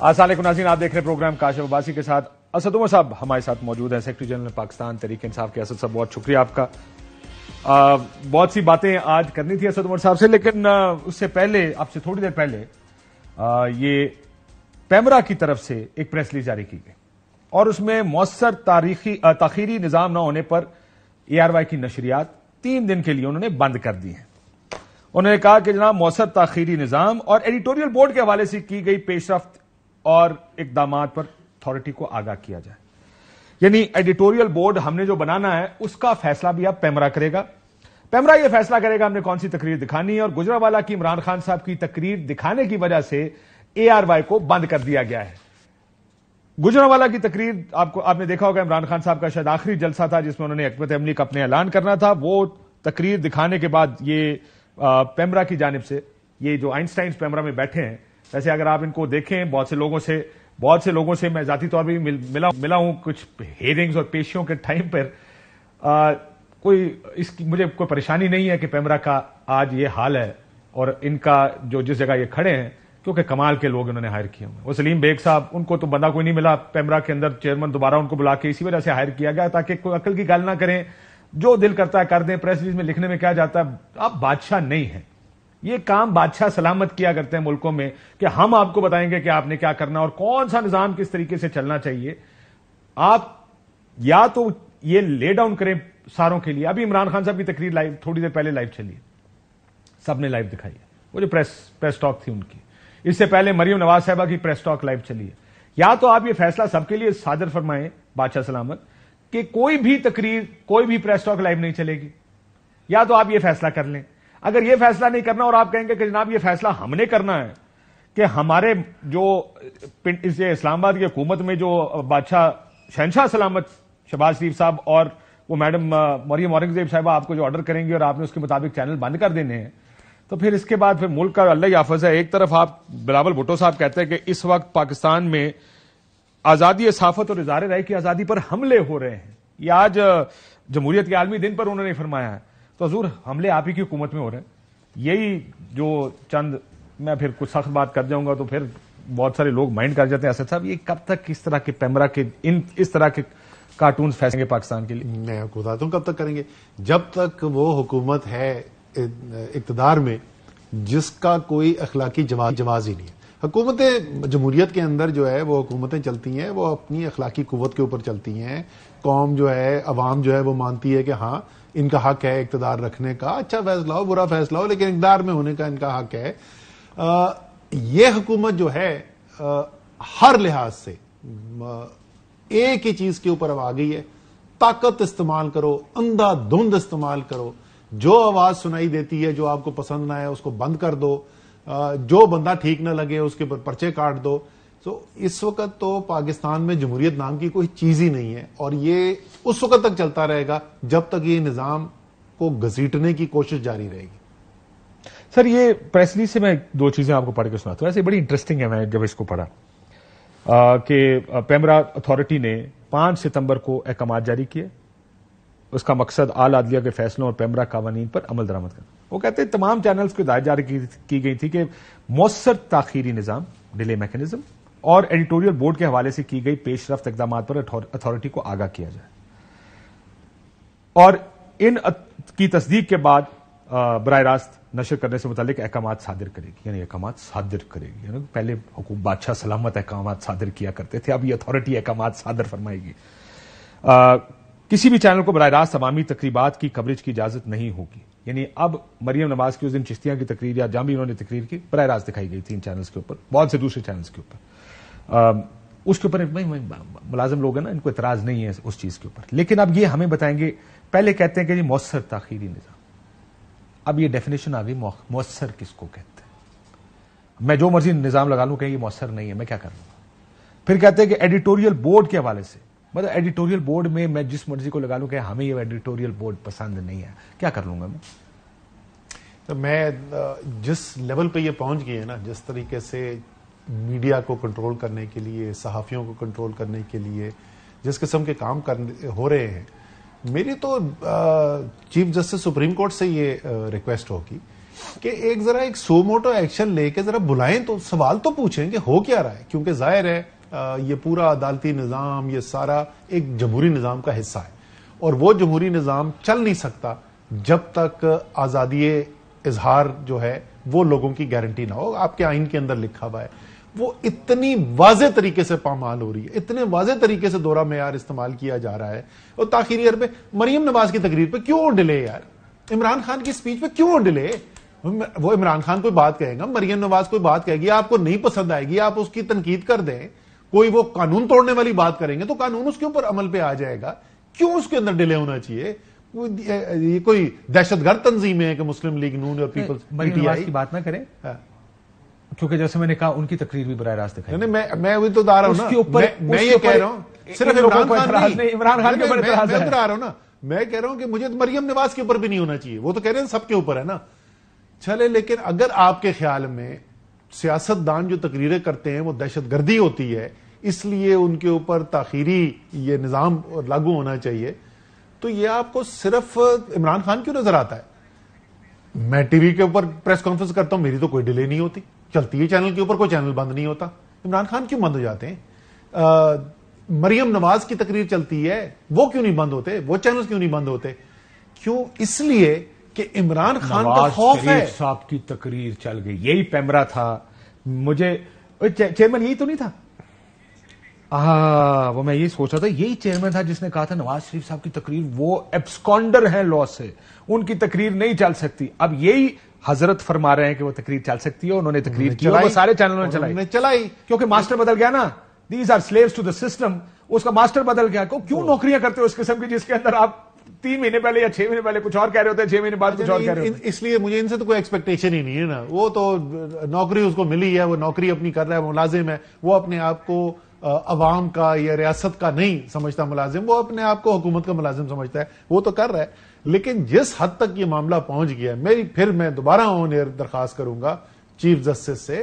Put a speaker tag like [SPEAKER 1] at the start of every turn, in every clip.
[SPEAKER 1] السلام علیکم ناظرین، آپ دیکھ رہے ہیں پروگرام کاشف عباسی کے ساتھ اسد عمر صاحب ہمارے ساتھ موجود ہیں، سیکرٹری جنرل پاکستان تحریک انصاف کے۔ اسد صاحب بہت شکریہ آپ کا۔ بہت سی باتیں آج کرنی تھی اسد عمر صاحب سے، لیکن اس سے پہلے آپ سے تھوڑی دیر پہلے یہ پیمرا کی طرف سے ایک پریس ریلیز جاری کی گئی اور اس میں مؤثر تاخیری نظام نہ ہونے پر ARY کی نشریات 3 دن کے لیے انہوں نے بند کر دی ہیں۔ انہوں نے کہا کہ جناب مؤثر تاخیری نظام اور ایڈیٹوریل بورڈ کے حوالے سے کی گئی پیش رفت اور اقدامات پر اتھارٹی کو آگاہ کیا جائے۔ یعنی ایڈیٹوریل بورڈ ہم نے جو بنانا ہے اس کا فیصلہ بھی اب پیمرا کرے گا۔ پیمرا یہ فیصلہ کرے گا ہم نے کون سی تقریر دکھانی ہے، اور گجرانوالہ کی عمران خان صاحب کی تقریر دکھانے کی وجہ سے ARY کو بند کر دیا گیا ہے۔ گجرانوالہ کی تقریر آپ نے دیکھا ہوگا، عمران خان صاحب کا شاید آخری جلسہ تھا جس میں انہوں نے حکمت عملی کا اپنے اعلان کرنا تھا۔ وہ تقریر دکھانے کے بعد یہ پیمرا کی جانب سے، یہ جو آئنسٹائنز پیمرا میں بیٹھے ہیں، ویسے اگر آپ ان کو دیکھیں بہت سے لوگوں سے میں ذاتی طور پہ بھی ملا ہوں کچھ ہیئرنگز اور پیشیوں کے ٹائم پر، مجھے کوئی پریشانی نہیں ہے کہ پیمرا کا آج یہ حال ہے، اور ان کا جو جس جگہ یہ کھڑے ہیں کیونکہ کمال کے لوگ انہوں نے ہائر کیے ہوئے۔ وہ سلیم بیگ صاحب، ان کو تو بندہ کوئی نہیں ملا پیمرا کے اندر، چیئرمین دوبارہ ان کو بلا کے اسی وجہ سے ہائر کیا گیا تاکہ کوئی عقل کی گل نہ کریں، جو دل کرتا ہے کر دیں۔ پریس ریلیز میں لکھنے میں کیا جاتا ہے، آپ بادشاہ نہیں ہیں، یہ کام بادشاہ سلامت کیا کرتے ہیں ملکوں میں کہ ہم آپ کو بتائیں گے کہ آپ نے کیا کرنا اور کون سا نظام کس طریقے سے چلنا چاہیے۔ آپ یا تو یہ لے ڈاؤن کریں ساروں کے لیے۔ ابھی عمران خان صاحب کی تقریر لائیو تھوڑی دیر پہلے لائیو چلی ہے، سب نے لائیو دکھائی ہے، وہ جو پریس ٹاک تھی ان کی۔ اس سے پہلے مریم نواز صاحبہ کی پریس ٹاک لائیو چلی ہے۔ یا تو آپ یہ فیصلہ سب کے لیے صادر فرمائیں بادشاہ سلامت کہ کوئی بھی تقریر، کوئی بھی پریس ٹاک لائیو نہیں چلے گی، یا تو آپ یہ فیصلہ کر لیں۔ اگر یہ فیصلہ نہیں کرنا اور آپ کہیں گے کہ جناب یہ فیصلہ ہم نے کرنا ہے کہ ہمارے جو اسلام آباد کی حکومت میں جو بادشاہ شہنشاہ سلامت شہباز شریف صاحب اور وہ میڈم مریم اورنگزیب صاحبہ آپ کو جو آرڈر کریں گے اور آپ نے اس کے مطابق چینل بند کر دینے ہیں، تو پھر اس کے بعد پھر ملک کا اللہ حافظ ہے۔ ایک طرف آپ بلاول بھٹو صاحب کہتے ہیں کہ اس وقت پاکستان میں آزادی صحافت اور اظہار رائے کی آزادی پر حملے ہو رہے ہیں، یہ آج جمہوریت کے عالمی دن پر انہوں نے فرمایا ہے۔ تو حضور حملے آپ ہی کی حکومت میں ہو رہے ہیں۔ یہی جو چند، میں پھر کچھ سخت بات کر جاؤں گا تو پھر بہت سارے لوگ مائنڈ کر جاتے ہیں اسد صاحب، یہ کب تک اس طرح کے پیمرا کے اس طرح کے کارٹونز پھینسیں گے پاکستان کے لیے؟
[SPEAKER 2] میں آپ کو بتاتا ہوں کب تک کریں گے، جب تک وہ حکومت ہے اقتدار میں جس کا کوئی اخلاقی جواز ہی نہیں ہے۔ حکومتیں جمہوریت کے اندر جو ہے وہ حکومتیں چلتی ہیں، وہ اپنی اخلاقی قوت کے اوپر چلتی ہیں۔ قوم جو ہے، عوام جو ہے وہ مانتی ہے کہ ہاں ان کا حق ہے اقتدار رکھنے کا، اچھا فیصلہ ہو برا فیصلہ ہو لیکن اقتدار میں ہونے کا ان کا حق ہے۔ یہ حکومت جو ہے ہر لحاظ سے ایک ہی چیز کے اوپر اب آ گئی ہے، طاقت استعمال کرو، اندھا دھند استعمال کرو، جو آواز سنائی دیتی ہے جو آپ کو پسند نہ ہے اس کو بند کر دو، جو بندہ ٹھیک نہ لگے اس کے اوپر پرچے کاٹ دو۔ تو اس وقت تو پاکستان میں جمہوریت نام کی کوئی چیز ہی نہیں ہے، اور یہ اس وقت تک چلتا رہے گا جب تک یہ نظام کو گھسیٹنے کی کوشش جاری رہے گی۔
[SPEAKER 1] سر یہ پریس ریلیز سے میں 2 چیزیں آپ کو پڑھ کے سناتا ہوں، ایسے بڑی انٹرسٹنگ ہے، میں جب اس کو پڑھا کہ پیمرا اتھارٹی نے 5 ستمبر کو احکامات جاری کیے، اس کا مقصد اعلی عدلیہ کے فیصلوں اور پیمرا قوانین پر عمل درآمد کرنا۔ وہ کہتے ہیں تمام چینلز کو ہدایت جاری کی گئی تھی کہ مؤثر تاخیری نظام ڈیلے میکینزم اور ایڈیٹوریل بورڈ کے حوالے سے کی گئی پیش رفت اقدامات پر اتھارٹی کو آگاہ کیا جائے، اور ان کی تصدیق کے بعد براہ راست نشر کرنے سے متعلق احکامات صادر کرے گی، یعنی احکامات صادر کرے گی، یعنی پہلے حکومت بادشاہ سلامت احکامات صادر کیا کرتے تھے، اب یہ اتھارٹی احکامات صادر فرمائے گی۔ کسی بھی چینل کو براہ راست عوامی تقریبات کی کوریج کی اجازت نہیں ہوگی، یعنی اب مریم نواز کی اس دن چشتیہ کی تقریر یا جہاں بھی انہوں نے تقریر کی براہ راست دکھائی گئی تھی ان چینلز کے اوپر، بہت سے دوسرے چینلز کے اوپر، اس کے اوپر ملازم لوگ ہیں نا، ان کو اعتراض نہیں ہے اس چیز کے اوپر۔ لیکن اب یہ ہمیں بتائیں گے، پہلے کہتے ہیں کہ یہ مؤثر تاخیری نظام، اب یہ ڈیفینیشن آ گئی مؤثر کس کو کہتے ہیں؟ میں جو مرضی نظام لگا لوں کہ یہ مؤثر نہیں ہے، میں کیا کر لوں گا؟ پھر کہتے ہیں کہ ایڈیٹوریل بورڈ کے حوالے سے، مطلب ایڈیٹوریل بورڈ میں میں جس مرضی کو لگا لوں کہ ہمیں یہ ایڈیٹوریل بورڈ پسند نہیں ہے، کیا کر لوں گا میں؟
[SPEAKER 2] تو میں جس لیول پہ یہ پہنچ گئی ہے نا، جس طریقے سے میڈیا کو کنٹرول کرنے کے لیے، صحافیوں کو کنٹرول کرنے کے لیے جس قسم کے کام ہو رہے ہیں، میری تو چیف جسٹس سپریم کورٹ سے یہ ریکویسٹ ہوگی کہ ایک ذرا ایک سو موٹو ایکشن لے کے ذرا بلائیں تو سوال تو پوچھیں کہ ہو کیا رہا ہے، کیونکہ ظاہر ہے یہ پورا عدالتی نظام یہ سارا ایک جمہوری نظام کا حصہ ہے، اور وہ جمہوری نظام چل نہیں سکتا جب تک آزادی اظہار جو ہے وہ لوگوں کی گارنٹی نہ ہو. آپ کے آئین کے اندر لکھا ہوا ہے، وہ اتنی واضح طریقے سے پامال ہو رہی ہے، اتنے واضح طریقے سے دورہ معیار استعمال کیا جا رہا ہے. اور تاخیری عربے مریم نواز کی تقریر پہ کیوں ڈیلے یار؟ عمران خان کی سپیچ پہ کیوں ڈیلے؟ وہ عمران خان کوئی بات کہے گا، مریم نواز کوئی بات کہے گی، آپ کو نہیں پسند آئے گی، آپ اس کی تنقید کر دیں، کوئی وہ قانون توڑنے والی بات کریں گے تو قانون اس کے اوپر عمل پہ آ جائے گا. کیوں اس کے اندر ڈیلے ہونا چاہیے؟ یہ کوئی دہشت گرد تنظیم ہے کہ مسلم لیگ نون اور پیپلز پی ٹی آئی
[SPEAKER 1] کی بات نہ کریں، کیونکہ جیسے میں نے کہا ان کی تقریر بھی براہ راست دکھائی.
[SPEAKER 2] میں وہی تو بتا رہا ہوں نا، میں یہ کہہ رہا ہوں صرف عمران خان کے اوپر اعتراض ہے. میں بتا رہا ہوں نا، میں کہہ رہا ہوں کہ مجھے مریم نواز کے اوپر بھی نہیں ہونا چاہیے، وہ تو کہہ رہے ہیں سب کے اوپر ہے نا. چلے، لیکن اگر آپ کے خیال میں سیاست دان جو تقریریں کرتے ہیں وہ دہشت گردی ہوتی ہے، اس لیے ان کے اوپر تاخیری یہ نظام لاگو ہونا چاہیے، تو یہ آپ کو صرف عمران خان کیوں نظر آتا ہے؟ میں ٹی وی کے اوپر پریس کانفرنس کرتا ہوں، میری تو کوئی ڈیلے نہیں ہوتی، چلتی ہے چینل کے اوپر، کوئی چینل بند نہیں ہوتا. عمران خان کیوں بند ہو جاتے ہیں؟ مریم نواز کی تقریر چلتی ہے، وہ کیوں نہیں بند ہوتے؟ وہ چینل کیوں نہیں بند ہوتے؟ کیوں؟ اس لیے کہ عمران خان کا خوف ہے.
[SPEAKER 1] شریف صاحب کی تقریر چل گئی، یہی پیمرا تھا. مجھے چیئرمین یہی تو نہیں تھا؟ وہ میں یہ سوچ رہا تھا، یہی چیئرمین تھا جس نے کہا تھا نواز شریف صاحب کی تقریر وہ ایبسکانڈر ہیں لا سے، ان کی تقریر نہیں چل سکتی. اب یہی حضرت فرما رہے ہیں کہ وہ تقریر چل سکتی ہے، انہوں نے تقریر کی اور وہ سارے چینلوں نے چلائی کیونکہ ماسٹر بدل گیا نا. These are slaves to the system. اس کا ماسٹر بدل گیا. کیوں نوکریاں کرتے ہو اس قسم کی جس کے اندر آپ 3 مہینے پہلے یا 6 مہینے پہلے کچھ اور کہہ رہے ہوتے ہیں، 6 مہینے بعد کچھ اور کہہ رہے ہوتے ہیں.
[SPEAKER 2] اس لیے مجھے ان سے تو کوئی ایکسپیکٹیشن ہی نہیں ہے نا. وہ تو نوکری اس کو ملی ہے، وہ نوکری اپنی کر رہا ہے، ملازم ہے، وہ اپنے آپ کو عوام کا یا ریاست کا نہیں سمجھتا ملازم، وہ اپنے آپ کو حکومت کا ملازم سمجھتا ہے، وہ تو کر رہا ہے. لیکن جس حد تک یہ معاملہ پہنچ گیا ہے، پھر میں دوبارہ آن ایئر درخواست کروں گا چیف جسٹس سے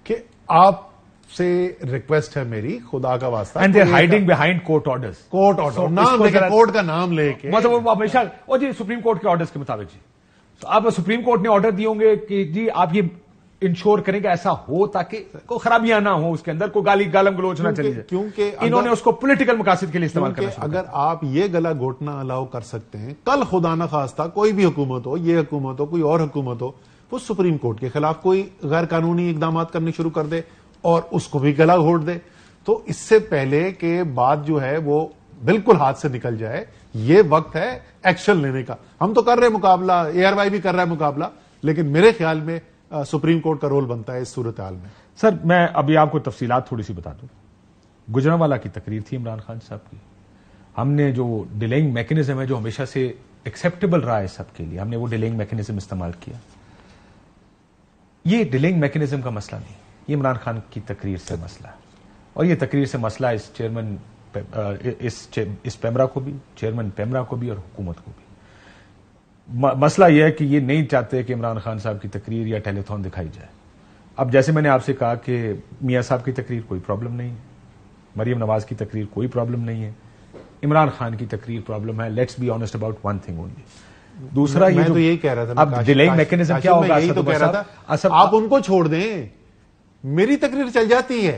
[SPEAKER 2] کہ آپ سے ریکویسٹ ہے میری، خدا کا واسطہ.
[SPEAKER 1] And they are hiding behind court orders.
[SPEAKER 2] Court order نام لے کے، کورٹ کا نام لے کے،
[SPEAKER 1] مطلب ہمیشہ اور جی سپریم کورٹ کے آرڈرز کے مطابق. جی تو اب سپریم کورٹ نے آرڈر دیے ہوں گے کہ جی آپ یہ انشور کریں کہ ایسا ہو تاکہ کوئی خرابیاں نہ ہو، اس کے اندر کوئی گالم گلوچ نہ چلی جائے،
[SPEAKER 2] کیونکہ
[SPEAKER 1] انہوں نے اس کو پولیٹیکل مقاصد کے لیے استعمال کرنا شروع.
[SPEAKER 2] اگر آپ یہ گلا گھوٹنا الاؤ کر سکتے ہیں، کل خدا نہ خواستہ کوئی بھی حکومت ہو، یہ حکومت ہو، کوئی اور حکومت ہو، وہ سپریم کورٹ کے خلاف کوئی غیر قانونی اقدامات کرنے شروع کر دے اور اس کو بھی گلا گھونٹ دے، تو اس سے پہلے کہ بات جو ہے وہ بالکل ہاتھ سے نکل جائے، یہ وقت ہے ایکشن لینے کا. ہم تو کر رہے مقابلہ، اے آر وائی بھی کر رہا ہے مقابلہ، لیکن میرے خیال میں سپریم کورٹ کا رول بنتا ہے اس صورتحال میں.
[SPEAKER 1] سر میں ابھی آپ کو تفصیلات تھوڑی سی بتا دوں. گجرانوالہ کی تقریر تھی عمران خان صاحب کی. ہم نے جو ڈیلیئنگ میکینزم ہے جو ہمیشہ سے ایکسیپٹیبل رہا ہے سب کے لیے، ہم نے وہ ڈیلیئنگ میکینزم استعمال کیا. یہ ڈیلیئنگ میکینزم کا مسئلہ نہیں، یہ عمران خان کی تقریر سے مسئلہ ہے. اور یہ تقریر سے مسئلہ اس چیئرمین اس پیمرا کو بھی، چیئرمین پیمرا کو بھی اور حکومت کو بھی. مسئلہ یہ ہے کہ یہ نہیں چاہتے کہ عمران خان صاحب کی تقریر یا ٹیلی تھون دکھائی جائے. اب جیسے میں نے آپ سے کہا کہ میاں صاحب کی تقریر کوئی پرابلم نہیں ہے، مریم نواز کی تقریر کوئی پرابلم نہیں ہے، عمران خان کی تقریر پرابلم ہے. Let's be honest about one thing only. دوسرا
[SPEAKER 2] میں تو یہی کہہ رہا تھا،
[SPEAKER 1] اب ڈیلیئنگ میکینزم کیا ہوگا؟
[SPEAKER 2] یہی تو کہہ رہا تھا، آپ ان کو چھوڑ دیں، میری تقریر چل جاتی ہے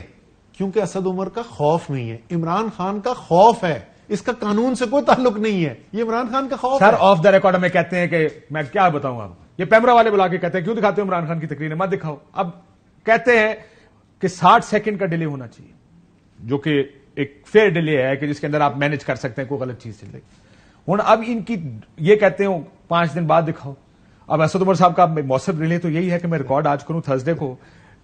[SPEAKER 2] کیونکہ اسد عمر کا خوف نہیں ہے، عمران خان کا خوف ہے. اس کا قانون سے کوئی تعلق نہیں ہے، یہ عمران خان کا خوف ہے.
[SPEAKER 1] سر آف دا ریکارڈ میں کہتے ہیں کہ میں کیا بتاؤں آپ، یہ پیمرا والے بلا کے کہتے ہیں کیوں دکھاتے ہو عمران خان کی تقریر، مت دکھاؤ. اب کہتے ہیں کہ 60 سیکنڈ کا ڈیلے ہونا چاہیے، جو کہ ایک فیئر ڈیلے ہے کہ جس کے اندر آپ مینج کر سکتے ہیں کوئی غلط چیز سے. ہوں اب ان کی یہ کہتے ہیں 5 دن بعد دکھاؤ. اب اسد عمر صاحب کا موثر ڈیلے تو یہی ہے کہ میں ریکارڈ آج کروں تھرسڈے کو،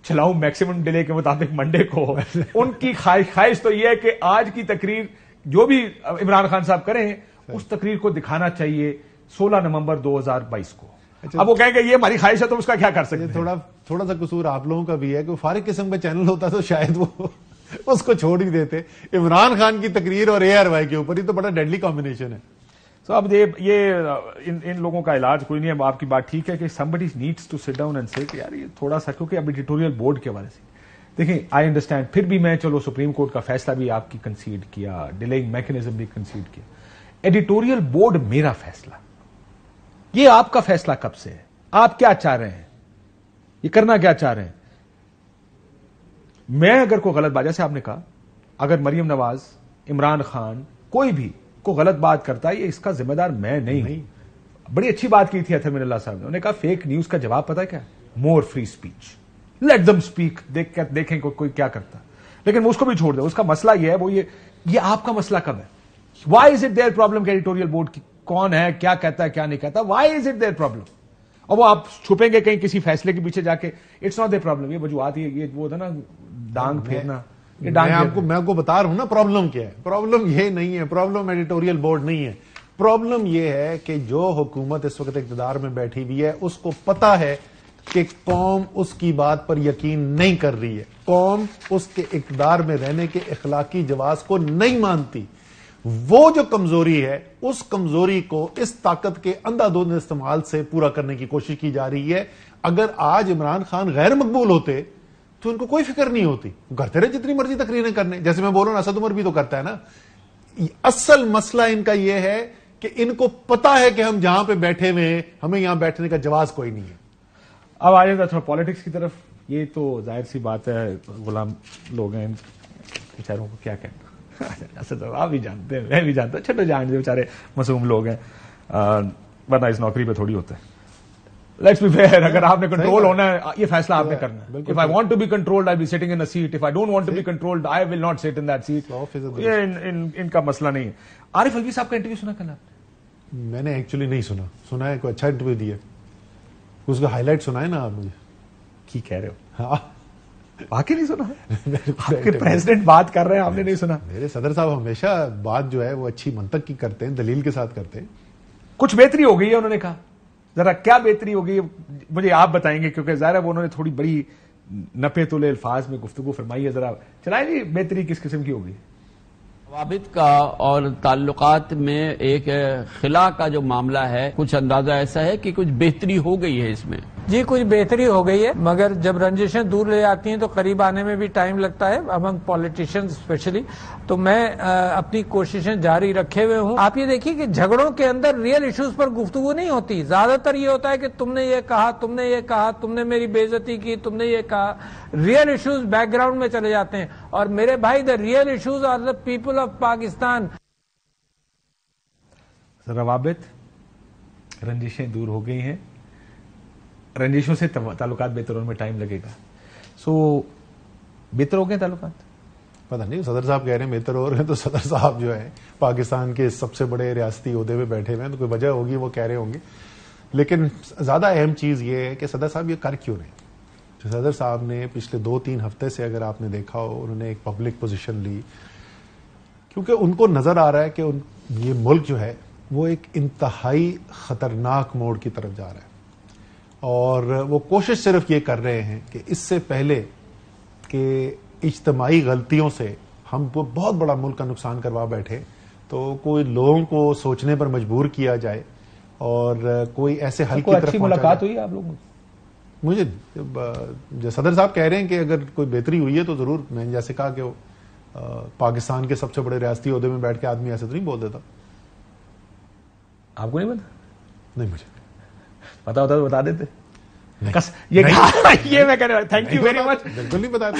[SPEAKER 1] چلاؤں میکسیمم ڈیلے کے مطابق منڈے کو. ان کی خواہش تو یہ ہے کہ آج کی تقریر جو بھی عمران خان صاحب کریں اس تقریر کو دکھانا چاہیے 16 نومبر 2022 کو. اب وہ کہیں گے یہ ہماری خواہش ہے تو اس کا کیا کر سکتے ہیں.
[SPEAKER 2] تھوڑا سا قصور آپ لوگوں کا بھی ہے کہ فارغ قسم کا چینل ہوتا تو شاید وہ اس کو چھوڑ ہی دیتے. عمران خان کی تقریر اور اے آر وائی کے اوپر، یہ تو بڑا ڈیڈلی کمبینیشن ہے.
[SPEAKER 1] سو اب یہ ان لوگوں کا علاج کوئی نہیں ہے. آپ کی بات ٹھیک ہے کہ somebody needs to sit down and say کہ یار یہ تھوڑا سا، کیونکہ اب ایڈیٹوریل بورڈ کے حوالے سے دیکھیں آئی انڈرسٹینڈ، پھر بھی میں چلو سپریم کورٹ کا فیصلہ بھی آپ کی کنسیڈ کیا، ڈیلیئنگ میکینزم بھی کنسیڈ کیا، ایڈیٹوریل بورڈ میرا فیصلہ، یہ آپ کا فیصلہ کب سے ہے؟ آپ کیا چاہ رہے ہیں, یہ کرنا کیا چاہ رہے ہیں؟ میں اگر کوئی غلط بات, جیسے آپ نے کہا, اگر مریم نواز, عمران خان, کوئی بھی کو غلط بات کرتا ہے, یہ اس کا ذمہ دار میں نہیں ہوں. بڑی اچھی بات کی تھی اطہر من اللہ صاحب نے, انہوں نے کہا فیک نیوز کا جواب پتا ہے کیا, more free speech, let them speak, دیکھیں کوئی کیا کرتا. لیکن اس کو بھی چھوڑ دیں, اس کا مسئلہ یہ ہے, وہ یہ آپ کا مسئلہ کب ہے؟ Why is it there problem کہ ایڈیٹوریل بورڈ کی کون ہے, کیا کہتا ہے, کیا نہیں کہتا, why is it there problem? اور وہ آپ چھپیں گے کہیں کسی فیصلے کے پیچھے جا کے, اٹس ناٹ دیئر پرابلم. یہ وجوہات, یہ وہ تھا نا ڈانگ پھیرنا.
[SPEAKER 2] میں آپ کو بتا رہا ہوں نا پرابلم کیا ہے. پرابلم یہ نہیں ہے, پرابلم ایڈیٹوریل بورڈ نہیں ہے. پرابلم یہ ہے کہ جو حکومت اس وقت اقتدار میں بیٹھی ہوئی ہے, اس کو پتا ہے کہ قوم اس کی بات پر یقین نہیں کر رہی ہے, قوم اس کے اقتدار میں رہنے کے اخلاقی جواز کو نہیں مانتی. وہ جو کمزوری ہے, اس کمزوری کو اس طاقت کے اندھا دھند استعمال سے پورا کرنے کی کوشش کی جا رہی ہے. اگر آج عمران خان غیر مقبول ہوتے تو ان کو کوئی فکر نہیں ہوتی, کرتے رہے جتنی مرضی تقریریں کرنے. جیسے میں بول رہا ہوں, اسد عمر بھی تو کرتا ہے نا. اصل مسئلہ ان کا یہ ہے کہ ان کو پتا ہے کہ ہم جہاں پہ بیٹھے ہوئے ہیں, ہمیں یہاں بیٹھنے کا جواز کوئی نہیں ہے.
[SPEAKER 1] اب آ جائے تھوڑا پالیٹکس کی طرف. یہ تو ظاہر سی بات ہے, غلام لوگ ہیں, بیچاروں کو کیا کہنا. آپ بھی جانتے ہیں, میں بھی جانتا ہوں, چھٹے جان بیچارے معصوم لوگ ہیں, ورنہ اس نوکری پہ تھوڑی ہوتا ہے. لیٹس بی فیئر, اگر آپ نے کنٹرول ہونا ہے, یہ فیصلہ آپ نے کرنا ہے. If I want to be controlled, I'll be sitting in a seat. If I don't want to be controlled, I will not sit in that seat. یہ ان کا مسئلہ نہیں ہے. عارف الوی صاحب کا انٹرویو سنا کل آپ نے؟
[SPEAKER 2] میں نے ایکچولی نہیں سنا ہے, کوئی اچھا انٹرویو دیا, اس کا ہائی لائٹ سنا ہے نا آپ مجھے.
[SPEAKER 1] کی کہہ رہے ہو؟ ہاں واقعی نہیں سنا؟ آپ کے پریزیڈنٹ بات کر رہے ہیں, آپ نے نہیں سنا؟
[SPEAKER 2] میرے صدر صاحب ہمیشہ بات جو ہے وہ اچھی منطق کی کرتے ہیں, دلیل کے ساتھ کرتے ہیں.
[SPEAKER 1] کچھ بہتری ہو گئی ہے انہوں نے کہا, ذرا کیا بہتری ہو گئی مجھے آپ بتائیں گے, کیونکہ ظاہر ہے وہ انہوں نے تھوڑی بڑی نپے تلے الفاظ میں گفتگو فرمائی ہے. ذرا چلائیں جی, بہتری کس قسم کی ہوگی؟
[SPEAKER 3] روابط کا اور تعلقات میں ایک خلا کا جو معاملہ ہے, کچھ اندازہ ایسا ہے کہ کچھ بہتری ہو گئی ہے اس میں.
[SPEAKER 4] جی کچھ بہتری ہو گئی ہے, مگر جب رنجشیں دور لے آتی ہیں تو قریب آنے میں بھی ٹائم لگتا ہے, امنگ پولیٹیشینز اسپیشلی. تو میں اپنی کوششیں جاری رکھے ہوئے ہوں. آپ یہ دیکھیے کہ جھگڑوں کے اندر ریئل ایشوز پر گفتگو نہیں ہوتی, زیادہ تر یہ ہوتا ہے کہ تم نے یہ کہا, تم نے یہ کہا, تم نے میری بے عزتی کی, تم نے یہ کہا. ریئل ایشوز بیک گراؤنڈ میں چلے جاتے ہیں. اور میرے بھائی, the real issues are the people of Pakistan.
[SPEAKER 1] روابط, رنجشیں دور ہو گئی ہیں, رنجشوں سے تعلقات بہتر ہونے میں ٹائم لگے گا. سو بہتر ہو گئے تعلقات؟
[SPEAKER 2] پتہ نہیں, صدر صاحب کہہ رہے ہیں بہتر ہو رہے ہیں, تو صدر صاحب جو ہے پاکستان کے سب سے بڑے ریاستی عہدے پہ بیٹھے ہوئے ہیں, تو کوئی وجہ ہوگی وہ کہہ رہے ہوں گے. لیکن زیادہ اہم چیز یہ ہے کہ صدر صاحب یہ کر کیوں رہے. صدر صاحب نے پچھلے 2-3 ہفتے سے, اگر آپ نے دیکھا ہو, انہوں نے ایک پبلک پوزیشن لی, کیونکہ ان کو نظر آ رہا ہے کہ یہ ملک جو ہے وہ ایک انتہائی خطرناک موڑ کی طرف جا رہا ہے. اور وہ کوشش صرف یہ کر رہے ہیں کہ اس سے پہلے کہ اجتماعی غلطیوں سے ہم بہت بڑا ملک کا نقصان کروا بیٹھے, تو کوئی لوگوں کو سوچنے پر مجبور کیا جائے اور کوئی ایسے حل کی طرف
[SPEAKER 1] اچھی ملاقات ہوئی آپ لوگوں؟
[SPEAKER 2] مجھے جو صدر صاحب کہہ رہے ہیں کہ اگر کوئی بہتری ہوئی ہے تو ضرور. میں نے جیسے کہا کہ پاکستان کے سب سے بڑے ریاستی عہدے میں بیٹھ کے آدمی ایسے تو نہیں بول دیتا.
[SPEAKER 1] آپ کو نہیں پتا؟
[SPEAKER 2] نہیں, مجھے
[SPEAKER 1] پتا ہوتا تو بتا دیتے. یہ میں کہہ رہا ہوں, تھینک یو ویری مچ.
[SPEAKER 2] بالکل نہیں بتا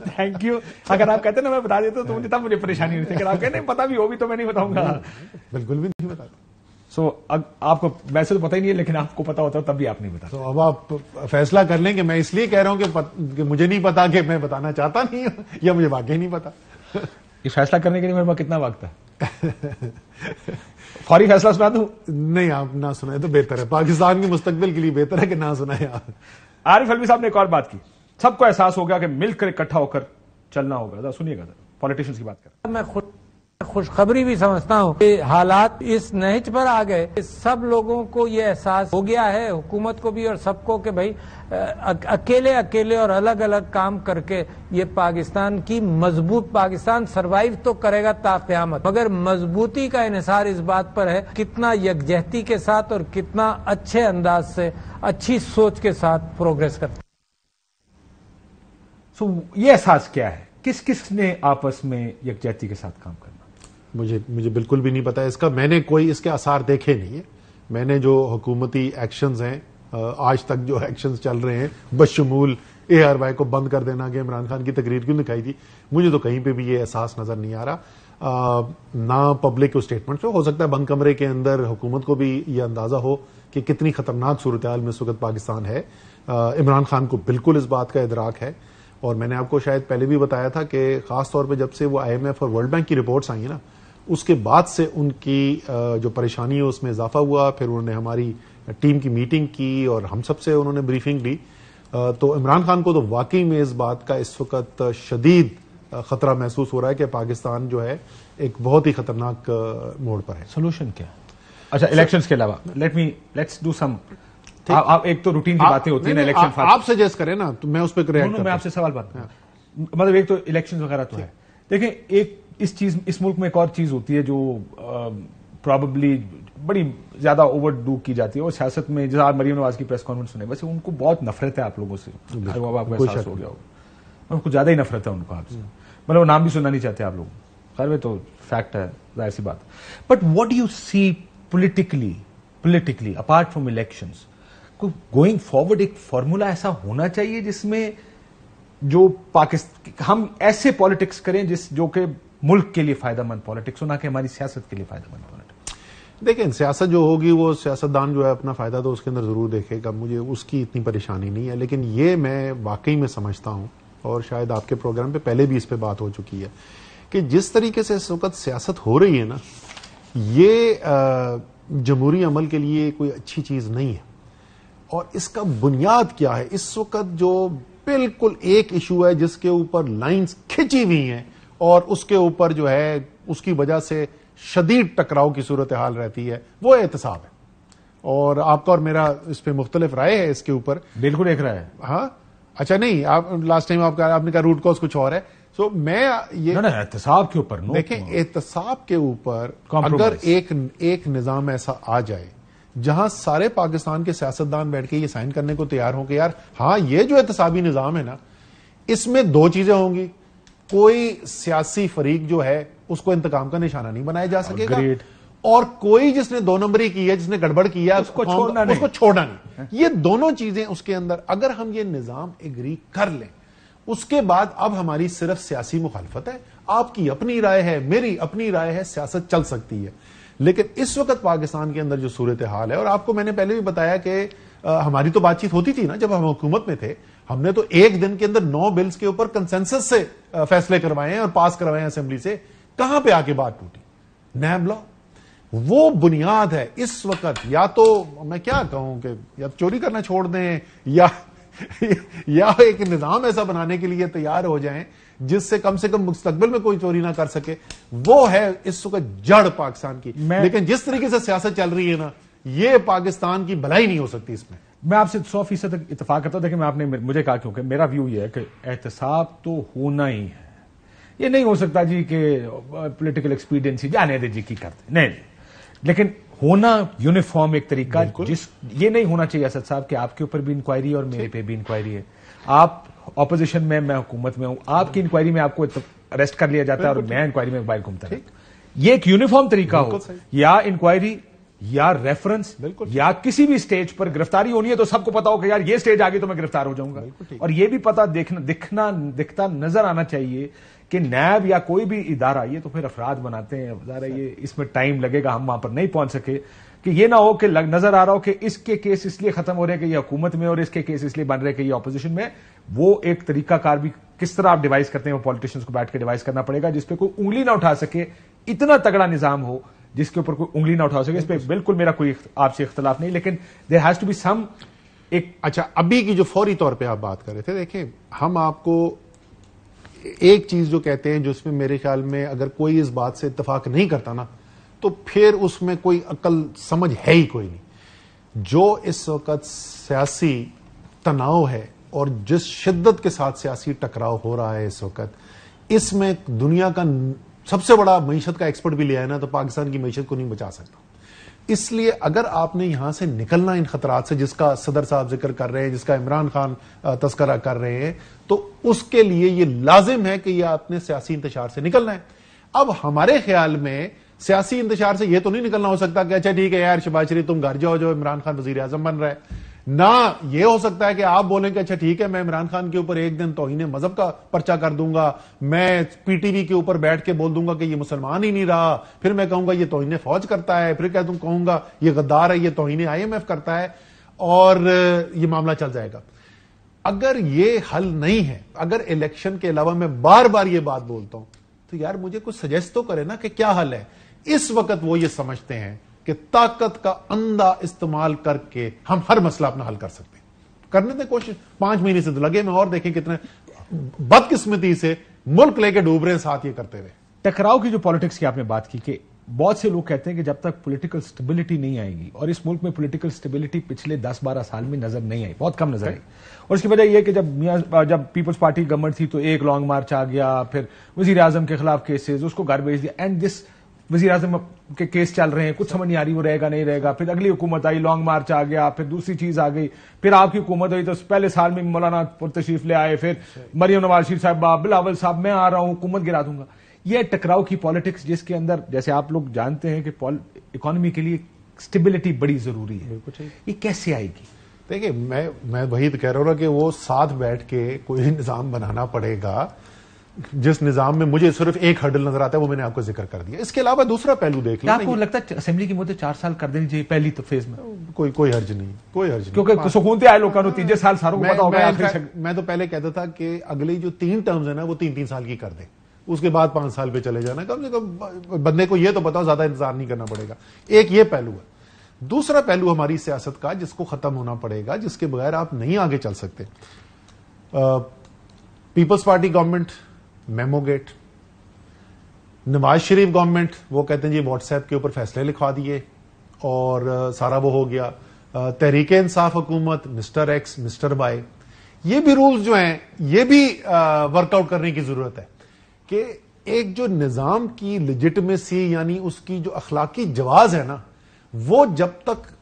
[SPEAKER 1] تھینک یو. اگر آپ کہتے نا میں بتا دیتا تو تب مجھے پریشانی ہوتی ہے. اگر آپ کہتے ہیں پتا بھی ہو بھی تو میں نہیں بتاؤں گا.
[SPEAKER 2] بالکل بھی نہیں بتاتا.
[SPEAKER 1] سو آپ کو ویسے تو پتہ ہی نہیں ہے, لیکن آپ کو پتا ہوتا تب بھی آپ نہیں بتا.
[SPEAKER 2] تو اب آپ فیصلہ کر لیں کہ میں اس لیے کہہ رہا ہوں کہ مجھے نہیں پتا, کہ میں بتانا چاہتا نہیں ہوں, یا مجھے واقعی نہیں پتا.
[SPEAKER 1] یہ فیصلہ کرنے کے لیے میرے پاس کتنا وقت ہے؟ فوری فیصلہ سنا دوں؟
[SPEAKER 2] نہیں, آپ نہ سنائے تو بہتر ہے. پاکستان کے مستقبل کے لیے بہتر ہے کہ نہ سنائے آپ.
[SPEAKER 1] عارف الوی صاحب نے ایک اور بات کی, سب کو احساس ہو گیا کہ مل کر اکٹھا ہو کر چلنا ہوگا. سنیے گا پولیٹیشنز کی بات کر.
[SPEAKER 4] میں خوشخبری بھی سمجھتا ہوں کہ حالات اس نہج پر آ گئے, سب لوگوں کو یہ احساس ہو گیا ہے, حکومت کو بھی اور سب کو, کہ بھائی اکیلے اور الگ الگ کام کر کے یہ پاکستان کی مضبوط, پاکستان سروائیو تو کرے گا تا قیامت, مگر مضبوطی کا انحصار اس بات پر ہے کتنا یکجہتی کے ساتھ اور کتنا اچھے انداز سے, اچھی سوچ کے ساتھ پروگریس کرتا.
[SPEAKER 1] سو یہ احساس کیا ہے, کس کس نے آپس میں یکجہتی کے ساتھ کام کرنا؟
[SPEAKER 2] مجھے بالکل بھی نہیں پتا اس کا. میں نے کوئی اس کے آثار دیکھے نہیں ہے. میں نے جو حکومتی ایکشنز ہیں آج تک جو ایکشنز چل رہے ہیں بشمول ARY کو بند کر دینا کہ عمران خان کی تقریر کیوں دکھائی تھی, مجھے تو کہیں پہ بھی یہ احساس نظر نہیں آ رہا. نہ پبلک اسٹیٹمنٹ ہو سکتا ہے بند کمرے کے اندر حکومت کو بھی یہ اندازہ ہو کہ کتنی خطرناک صورتحال میں اس وقت پاکستان ہے. عمران خان کو بالکل اس بات کا ادراک ہے, اور میں نے آپ کو شاید پہلے بھی بتایا تھا کہ خاص طور پہ جب سے وہ IMF اور ورلڈ بینک کی رپورٹس آئی ہیں نا, اس کے بعد سے ان کی جو پریشانی ہے اس میں اضافہ ہوا. پھر انہوں نے ہماری ٹیم کی میٹنگ کی اور ہم سب سے انہوں نے بریفنگ لی. تو عمران خان کو تو واقعی میں اس بات کا اس وقت شدید خطرہ محسوس ہو رہا ہے کہ پاکستان جو ہے ایک بہت ہی خطرناک موڑ پر ہے.
[SPEAKER 1] سولوشن کیا؟ اچھا, الیکشنز کے علاوہ لیٹس ڈو سم. آپ ایک تو روٹین کی باتیں ہوتی ہیں نا, الیکشن
[SPEAKER 2] آپ سجیسٹ کریں نا تو میں اس پہ ریئیکٹ کروں.
[SPEAKER 1] میں آپ سے سوال بات کروں, مطلب ایک تو الیکشن وغیرہ تو ہے. دیکھیں, ایک اس چیز, اس ملک میں ایک اور چیز ہوتی ہے جو پرابیبلی بڑی زیادہ اوور ڈو کی جاتی ہے, اور سیاست میں جیسے آپ مریم نواز کی پریس کانفرنس سنے, ویسے ان کو بہت نفرت ہے آپ لوگوں سے, وہ آپ کو احساس ہو گیا ہوگا, کچھ زیادہ ہی نفرت ہے ان کو آپ سے, مطلب وہ نام بھی سننا نہیں چاہتے آپ لوگ. خیر وہ تو فیکٹ ہے, ظاہر سی بات. But what do you see politically apart from elections, going forward ایک فارمولا ایسا ہونا چاہیے جس میں جو ہم ایسے پالیٹکس کریں جو کہ ملک کے لیے فائدہ مند پالیٹکس ہو, نہ کہ ہماری سیاست کے لیے فائدہ مند پالیٹکس.
[SPEAKER 2] دیکھیں, سیاست جو ہوگی وہ سیاستدان جو ہے اپنا فائدہ تو اس کے اندر ضرور دیکھے گا, مجھے اس کی اتنی پریشانی نہیں ہے. لیکن یہ میں واقعی میں سمجھتا ہوں, اور شاید آپ کے پروگرام پہ پہلے بھی اس پہ بات ہو چکی ہے, کہ جس طریقے سے اس وقت سیاست ہو رہی ہے نا, یہ جمہوری عمل کے لیے کوئی اچھی چیز نہیں ہے. اور اس کا بنیاد کیا ہے؟ اس وقت جو بالکل ایک ایشو ہے جس کے اوپر لائنز کھچی ہوئی ہیں, اور اس کے اوپر جو ہے اس کی وجہ سے شدید ٹکراؤ کی صورتحال رہتی ہے, وہ احتساب ہے. اور آپ کا اور میرا اس پہ مختلف رائے ہے اس کے اوپر.
[SPEAKER 1] بالکل ایک رائے ہے.
[SPEAKER 2] ہاں, اچھا نہیں, آپ لاسٹ ٹائم آپ نے کہا روٹ کاز کچھ اور ہے. سو میں یہ
[SPEAKER 1] احتساب کے اوپر
[SPEAKER 2] دیکھیں, احتساب کے اوپر اگر ایک نظام ایسا آ جائے جہاں سارے پاکستان کے سیاستدان بیٹھ کے یہ سائن کرنے کو تیار ہوں کہ یار ہاں یہ جو احتسابی نظام ہے نا, اس میں دو چیزیں ہوں گی, کوئی سیاسی فریق جو ہے اس کو انتقام کا نشانہ نہیں بنایا جا سکے گا, اور کوئی جس نے دو نمبری کی ہے, جس نے گڑبڑ کیا ہے, اس کو چھوڑنا نہیں. یہ دونوں چیزیں اس کے اندر اگر ہم یہ نظام ایگری کر لیں, اس کے بعد اب ہماری صرف سیاسی مخالفت ہے, آپ کی اپنی رائے ہے, میری اپنی رائے ہے, سیاست چل سکتی ہے. لیکن اس وقت پاکستان کے اندر جو صورتحال ہے, اور آپ کو میں نے پہلے بھی بتایا کہ ہماری تو بات چیت ہوتی تھی نا جب ہم حکومت میں تھے, ہم نے تو ایک دن کے اندر 9 بلز کے اوپر کنسنسس سے فیصلے کروائے ہیں اور پاس کروائے ہیں اسمبلی سے. کہاں پہ آ کے بات ٹوٹی؟ نیب لا وہ بنیاد ہے اس وقت. یا تو میں کیا کہوں کہ یا چوری کرنا چھوڑ دیں, یا ایک نظام ایسا بنانے کے لیے تیار ہو جائیں جس سے کم مستقبل میں کوئی چوری نہ کر سکے. وہ ہے اس وقت جڑ پاکستان کی. لیکن جس طریقے سے سیاست چل رہی ہے نا, یہ پاکستان کی بھلائی نہیں ہو سکتی. اس میں
[SPEAKER 1] آپ سے 100% اتفاق کرتا ہوں. دیکھیں, آپ نے مجھے کہا کیونکہ میرا ویو یہ ہے کہ احتساب تو ہونا ہی ہے. یہ نہیں ہو سکتا جی کہ پولیٹیکل ایکسپیڈینسی جانے دے جی کی کرتے, نہیں, لیکن ہونا یونیفارم ایک طریقہ, یہ نہیں ہونا چاہیے اسد صاحب کہ آپ کے اوپر بھی انکوائری اور میرے پہ بھی انکوائری ہے. آپ اپوزیشن میں حکومت میں ہوں, آپ کی انکوائری میں آپ کو اریسٹ کر لیا جاتا ہے اور میں انکوائری میں باہر گھومتا ہے. یہ ایک یونیفارم طریقہ ہو, یا انکوائری یا ریفرنس یا کسی بھی سٹیج پر گرفتاری ہونی ہے تو سب کو پتا ہو کہ یار یہ سٹیج آگے تو میں گرفتار ہو جاؤں گا. اور یہ بھی پتا دکھتا نظر آنا چاہیے کہ نیب یا کوئی بھی ادارہ, یہ تو پھر افراد بناتے ہیں, یہ اس میں ٹائم لگے گا, ہم وہاں پر نہیں پہنچ سکے, کہ یہ نہ ہو کہ نظر آ رہا ہو کہ اس کے کیس اس لیے ختم ہو رہے ہیں کہ یہ حکومت میں, اور اس کے کیس اس لیے بن رہے کہ یہ اپوزیشن میں. وہ ایک طریقہ کار بھی کس طرح آپ ڈیوائز کرتے ہیں, وہ پالیٹیشنز کو بیٹھ کے ڈیوائز کرنا پڑے گا جس پہ کوئی انگلی نہ اٹھا سکے. اتنا تگڑا نظام ہو جس کے اوپر کوئی انگلی نہ اٹھا سکے. اس پہ بالکل میرا کوئی آپ سے اختلاف نہیں, لیکن there has to be some ایک.
[SPEAKER 2] اچھا, ابھی کی جو فوری طور پہ آپ بات کر رہے تھے, دیکھیں ہم آپ کو ایک چیز جو کہتے ہیں, جو اس میں میرے خیال میں اگر کوئی اس بات سے اتفاق نہیں کرتا نا, تو پھر اس میں کوئی عقل سمجھ ہے ہی کوئی نہیں. جو اس وقت سیاسی تناؤ ہے اور جس شدت کے ساتھ سیاسی ٹکراؤ ہو رہا ہے اس وقت, اس میں دنیا کا سب سے بڑا معیشت کا ایکسپرٹ بھی لیا ہے نا, تو پاکستان کی معیشت کو نہیں بچا سکتا. اس لیے اگر آپ نے یہاں سے نکلنا ان خطرات سے, جس کا صدر صاحب ذکر کر رہے ہیں, جس کا عمران خان تذکرہ کر رہے ہیں, تو اس کے لیے یہ لازم ہے کہ یہ آپ نے سیاسی انتشار سے نکلنا ہے. اب ہمارے خیال میں سیاسی انتشار سے یہ تو نہیں نکلنا ہو سکتا کہ اچھا ٹھیک ہے یار شہباز شریف تم گھر جاؤ, جو عمران خان وزیر اعظم بن رہا ہے. نہ یہ ہو سکتا ہے کہ آپ بولیں کہ اچھا ٹھیک ہے میں عمران خان کے اوپر ایک دن توہین مذہب کا پرچہ کر دوں گا, میں پی ٹی وی کے اوپر بیٹھ کے بول دوں گا کہ یہ مسلمان ہی نہیں رہا, پھر میں کہوں گا یہ توہین فوج کرتا ہے, پھر کہوں گا یہ غدار ہے, یہ توہین IMF کرتا ہے, اور یہ معاملہ چل جائے گا. اگر یہ حل نہیں ہے, اگر الیکشن کے علاوہ میں بار بار یہ بات بولتا ہوں, تو یار مجھے کچھ سجیسٹ تو کرے نا کہ کیا حل ہے. اس وقت وہ یہ سمجھتے ہیں کہ طاقت کا اندھا استعمال کر کے ہم ہر مسئلہ اپنا حل کر سکتے ہیں. کرنے دیں کوشش, 5 مہینے سے لگے میں, اور دیکھیں کتنے بدقسمتی سے ملک لے کے ڈوب رہے ہیں ساتھ یہ کرتے ہوئے.
[SPEAKER 1] ٹکراؤ کی جو پالیٹکس کی آپ نے بات کی, کہ بہت سے لوگ کہتے ہیں کہ جب تک پولیٹیکل سٹیبلٹی نہیں آئے گی, اور اس ملک میں پولیٹیکل سٹیبلٹی پچھلے 10-12 سال میں نظر نہیں آئی, بہت کم نظر آئی, اور اس کی وجہ یہ کہ جب پیپلز پارٹی گورنمنٹ تھی تو ایک لانگ مارچ آ گیا, پھر وزیر اعظم کے خلاف کیسز, اس کو گھر بھیج دیا, اینڈ دس وزیر اعظم کے کیس چل رہے ہیں, کچھ سمجھ نہیں آ رہی وہ رہے گا نہیں رہے گا. پھر اگلی حکومت آئی, لانگ مارچ آ گیا, پھر دوسری چیز آ گئی, پھر آپ کی حکومت ہوئی تو پہلے سال میں مولانا تشریف لے آئے, پھر مریم نواز شریف صاحبہ, بلاول صاحب میں آ رہا ہوں, حکومت گرا دوں گا. یہ ٹکراؤ کی پالیٹکس جس کے اندر, جیسے آپ لوگ جانتے ہیں کہ اکانومی کے لیے اسٹیبلٹی بڑی ضروری ہے, یہ کیسے آئے گی؟
[SPEAKER 2] دیکھیں میں وہی تو کہہ رہا ہوں کہ وہ ساتھ بیٹھ کے کوئی نظام بنانا پڑے گا, جس نظام میں مجھے صرف ایک ہرڈل نظر آتا ہے وہ میں نے آپ کو ذکر کر دیا. اس کے علاوہ دوسرا پہلو دیکھ لیں.
[SPEAKER 1] آپ کو لگتا ہے اسمبلی کی مدت 4 سال کر دینی چاہیے پہلی تو فیز میں؟
[SPEAKER 2] کوئی حرج نہیں, کوئی حرج نہیں,
[SPEAKER 1] کیونکہ سکون تے آئے لوگوں کو 3 سال ساروں کو پتا ہوگا.
[SPEAKER 2] میں تو پہلے کہتا تھا کہ اگلی جو 3 ٹرمز ہیں نا وہ 3 سال کی کر دیں, اس کے بعد 5 سال پہ چلے جانا. کم سے کم بندے کو یہ تو پتا ہو زیادہ انتظار نہیں کرنا پڑے گا. ایک یہ پہلو ہے. دوسرا پہلو ہماری سیاست کا جس کو ختم ہونا پڑے گا, جس کے بغیر آپ نہیں آگے چل سکتے. People's party government, memo gate, Nawaz Sharif government, وہ کہتے ہیں جی واٹس ایپ کے اوپر فیصلے لکھوا دیے اور سارا وہ ہو گیا. تحریک انصاف حکومت, مسٹر ایکس مسٹر وائی, یہ بھی رولز جو ہیں یہ بھی ورک آؤٹ کرنے کی ضرورت ہے کہ ایک جو نظام کی لیجٹمیسی یعنی اس کی جو اخلاقی جواز ہے نا, وہ جب تک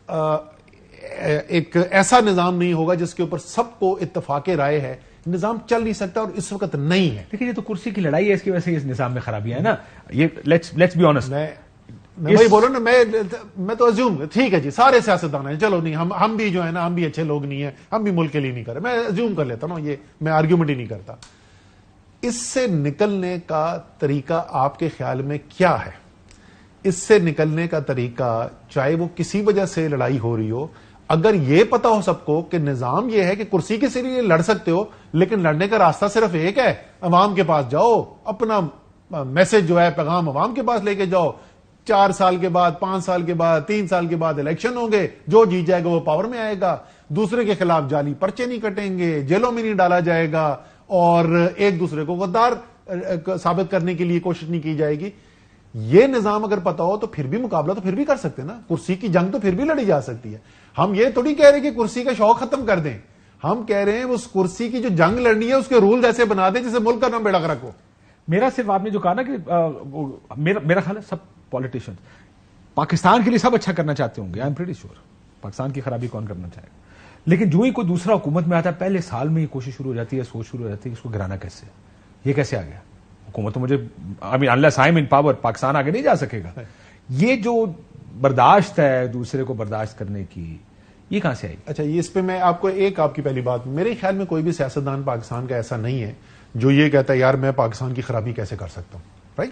[SPEAKER 2] ایک ایسا نظام نہیں ہوگا جس کے اوپر سب کو اتفاق رائے ہے, نظام چل نہیں سکتا, اور اس وقت نہیں ہے.
[SPEAKER 1] لیکن یہ تو کرسی کی لڑائی ہے, اس کی وجہ سے اس نظام میں خرابیاں ہیں نا. یہ لیٹس بی آنسٹ,
[SPEAKER 2] میں وہی بول رہا ہوں نا, میں تو ازیوم, ٹھیک ہے جی سارے سیاستدان ہیں, چلو نہیں ہم بھی جو ہے نا ہم بھی اچھے لوگ نہیں ہیں, ہم بھی ملک کے لیے نہیں کر رہے, میں ازیوم کر لیتا ہوں, یہ میں آرگیومنٹ ہی نہیں کرتا. اس سے نکلنے کا طریقہ آپ کے خیال میں کیا ہے؟ اس سے نکلنے کا طریقہ, چاہے وہ کسی وجہ سے لڑائی ہو رہی ہو, اگر یہ پتا ہو سب کو کہ نظام یہ ہے کہ کرسی کے لیے لڑ سکتے ہو, لیکن لڑنے کا راستہ صرف ایک ہے, عوام کے پاس جاؤ, اپنا میسج جو ہے پیغام عوام کے پاس لے کے جاؤ. 4 سال کے بعد, 5 سال کے بعد, 3 سال کے بعد الیکشن ہوں گے, جو جیت جائے گا وہ پاور میں آئے گا, دوسرے کے خلاف جعلی پرچے نہیں کٹیں گے, جیلوں میں نہیں ڈالا جائے گا, اور ایک دوسرے کو غدار ثابت کرنے کے لیے کوشش نہیں کی جائے گی. یہ نظام اگر پتا ہو تو پھر بھی مقابلہ تو پھر بھی کر سکتے نا, کرسی کی جنگ تو پھر بھی لڑی جا سکتی ہے. ہم یہ تھوڑی کہہ رہے کہ کرسی کا شوق ختم کر دیں, ہم کہہ رہے ہیں اس کرسی کی جو جنگ لڑنی ہے اس کے رول ایسے بنا دیں جسے ملک کا نام بیڑا غرق ہو.
[SPEAKER 1] میرا صرف آپ نے جو کہا نا کہ میرا خیال ہے سب پالیٹیشین پاکستان کے لیے سب اچھا کرنا چاہتے ہوں گے, I am pretty sure. Pakistan کی خرابی کون کرنا چاہے گا؟ لیکن جو ہی کوئی دوسرا حکومت میں آتا ہے, پہلے سال میں یہ کوشش شروع ہو جاتی ہے, سوچ شروع ہو جاتی ہے اس کو گرانا کیسے, یہ کیسے آ گیا حکومت. تو مجھے unless I'm in power Pakistan آگے نہیں جا سکے گا. یہ جو برداشت ہے دوسرے کو برداشت کرنے کی, یہ کہاں سے آئی؟
[SPEAKER 2] اچھا, یہ اس پہ میں آپ کو آپ کی پہلی بات, میرے خیال میں کوئی بھی سیاستدان پاکستان کا ایسا نہیں ہے جو یہ کہتا ہے یار میں پاکستان کی خرابی کیسے کر سکتا ہوں, رائٹ.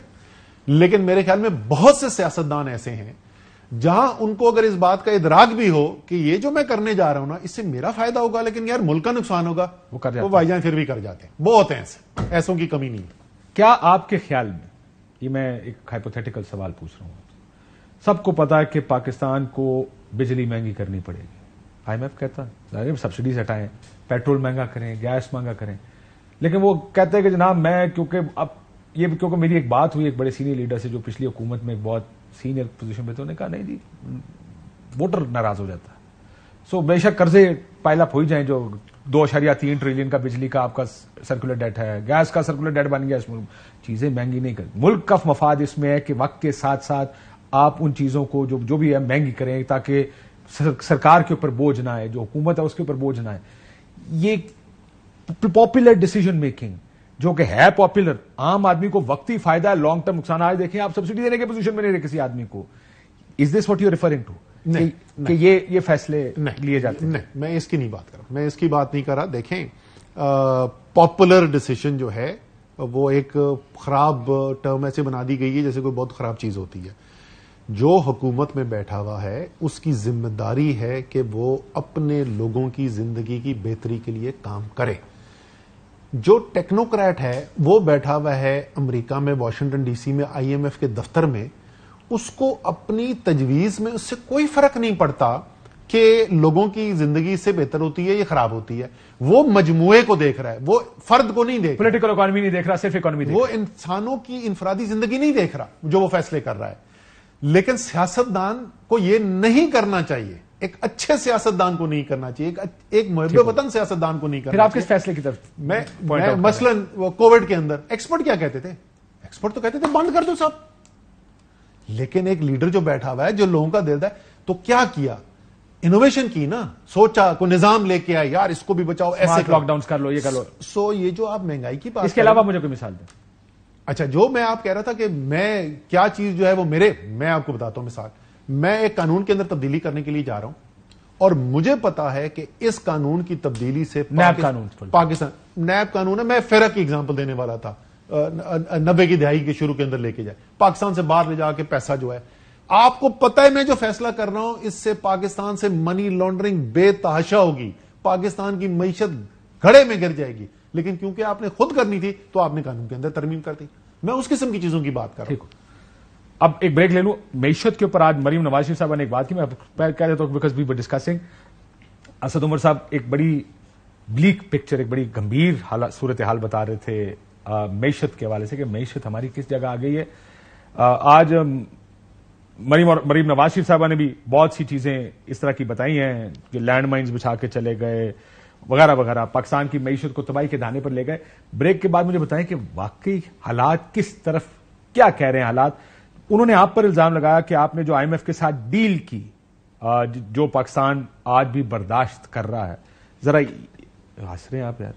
[SPEAKER 2] لیکن میرے خیال میں بہت سے سیاستدان ایسے ہیں جہاں ان کو اگر اس بات کا ادراک بھی ہو کہ یہ جو میں کرنے جا رہا ہوں نا اس سے میرا فائدہ ہوگا لیکن یار ملک کا نقصان ہوگا, وہ بھائی جان پھر بھی کر جاتے ہیں. بہت ہیں ایسوں کی کمی نہیں ہے.
[SPEAKER 1] کیا آپ کے خیال میں, یہ میں ایک ہائپوتھیٹیکل سوال پوچھ رہا ہوں, سب کو پتا ہے کہ پاکستان کو بجلی مہنگی کرنی پڑے گی, IMF کہتا ہے سبسڈیز ہٹائیں, پیٹرول مہنگا کریں, گیس مہنگا کریں, لیکن وہ کہتے ہیں کہ جناب میں کیونکہ میری ایک بات ہوئی ایک بڑے سینئر لیڈر سے جو پچھلی حکومت میں ایک بہت سینئر پوزیشن پہ تھے, انہوں نے کہا نہیں جی ووٹر ناراض ہو جاتا ہے, سو بے شک قرضے پائل اپ ہو ہی جائیں, جو 2.3 ٹریلین کا بجلی کا آپ کا سرکولر ڈیٹ ہے, گیس کا سرکولر ڈیٹ بن گیا, اس میں چیزیں مہنگی نہیں کریں. ملک کا مفاد اس میں ہے کہ وقت کے ساتھ ساتھ آپ ان چیزوں کو جو بھی ہے مہنگی کریں تاکہ سرکار کے اوپر بوجھ نہ آئے, جو حکومت ہے اس کے اوپر بوجھ نہ آئے. یہ پاپولر ڈیسیجن میکنگ جو کہ ہے پاپولر, عام آدمی کو وقتی فائدہ ہے, لانگ ٹرم نقصان. آج دیکھیں آپ سبسڈی دینے کے پوزیشن میں نہیں رہے کسی آدمی کو. Is this what you referring to? کہ یہ فیصلے لیے جاتے ہیں؟
[SPEAKER 2] نہیں، میں اس کی نہیں بات کر رہا، میں اس کی بات نہیں کر رہا. دیکھیں، پاپولر ڈیسیشن جو ہے وہ ایک خراب ٹرم ایسے بنا دی گئی ہے جیسے کوئی بہت خراب چیز ہوتی ہے. جو حکومت میں بیٹھا ہوا ہے اس کی ذمہ داری ہے کہ وہ اپنے لوگوں کی زندگی کی بہتری کے لیے کام کرے. جو ٹیکنوکریٹ ہے وہ بیٹھا ہوا ہے امریکہ میں، واشنگٹن ڈی سی میں، IMF کے دفتر میں، اس کو اپنی تجویز میں اس سے کوئی فرق نہیں پڑتا کہ لوگوں کی زندگی اس سے بہتر ہوتی ہے یا خراب ہوتی ہے. وہ مجموعے کو دیکھ رہا ہے، وہ فرد کو نہیں دیکھ رہا،
[SPEAKER 1] پولیٹیکل اکانومی نہیں دیکھ رہا، صرف اکانومی دیکھ رہا.
[SPEAKER 2] وہ انسانوں کی انفرادی زندگی نہیں دیکھ رہا جو وہ فیصلے کر رہا ہے. لیکن سیاستدان کو یہ نہیں کرنا چاہیے، ایک اچھے سیاستدان کو نہیں کرنا چاہیے، ایک محب وطن سیاستدان کو نہیں کرنا
[SPEAKER 1] پھر آپ
[SPEAKER 2] چاہیے.
[SPEAKER 1] کس فیصلے کی طرف
[SPEAKER 2] میں مثلاً کووڈ کے اندر ایکسپرٹ کیا کہتے تھے؟ ایکسپرٹ تو کہتے تھے بند کر دو سب. لیکن ایک لیڈر جو بیٹھا ہوا ہے، جو لوگوں کا دل ہے، تو کیا کیا؟ انوویشن کی نا، سوچا، کو نظام لے کے آئے، یار اس کو بھی بچاؤ، ایسے
[SPEAKER 1] لاک ڈاؤنز کر لو، یہ کر لو.
[SPEAKER 2] سو یہ جو آپ مہنگائی کی بات،
[SPEAKER 1] اس کے علاوہ مجھے کوئی مثال دیں.
[SPEAKER 2] اچھا، جو میں آپ کہہ رہا تھا کہ میں کیا چیز جو ہے وہ میں آپ کو بتاتا ہوں مثال. میں ایک قانون کے اندر تبدیلی کرنے کے لیے جا رہا ہوں اور مجھے پتا ہے کہ اس قانون کی تبدیلی سے
[SPEAKER 1] نیب قانون،
[SPEAKER 2] پاکستان نیب قانون ہے، میں فیرا کی ایگزامپل دینے والا تھا، 90 کی دہائی کے شروع کے اندر لے کے جائے، پاکستان سے باہر لے جا کے پیسہ جو ہے، آپ کو پتا ہے میں جو فیصلہ کر رہا ہوں اس سے پاکستان سے منی لانڈرنگ بے تحاشا ہوگی، پاکستان کی معیشت گھڑے میں گر جائے گی. لیکن کیونکہ آپ نے خود کرنی تھی تو آپ نے قانون کے اندر ترمیم کر دی. میں اس قسم کی چیزوں کی بات کر رہا ہوں.
[SPEAKER 1] اب ایک بریک لے لوں. معیشت کے اوپر آج مریم نواز شریف صاحبہ نے ایک بات کی، میں کہہ دیتا ہوں because we were discussing. Asad Umar صاحب ایک بڑی بلیک پکچر، ایک بڑی گمبھیر صورتحال بتا رہے تھے معیشت کے حوالے سے کہ معیشت ہماری کس جگہ آ گئی ہے. آج مریم نواز شریف صاحبہ نے بھی بہت سی چیزیں اس طرح کی بتائی ہیں کہ لینڈ مائنز بچھا کے چلے گئے وغیرہ وغیرہ، پاکستان کی معیشت کو تباہی کے دانے پر لے گئے. بریک کے بعد مجھے بتائیں کہ واقعی حالات کس طرف کیا کہہ رہے ہیں حالات. انہوں نے آپ پر الزام لگایا کہ آپ نے جو IMF کے ساتھ ڈیل کی، جو پاکستان آج بھی برداشت کر رہا ہے. ذرا ہنس رہے ہیں آپ یار،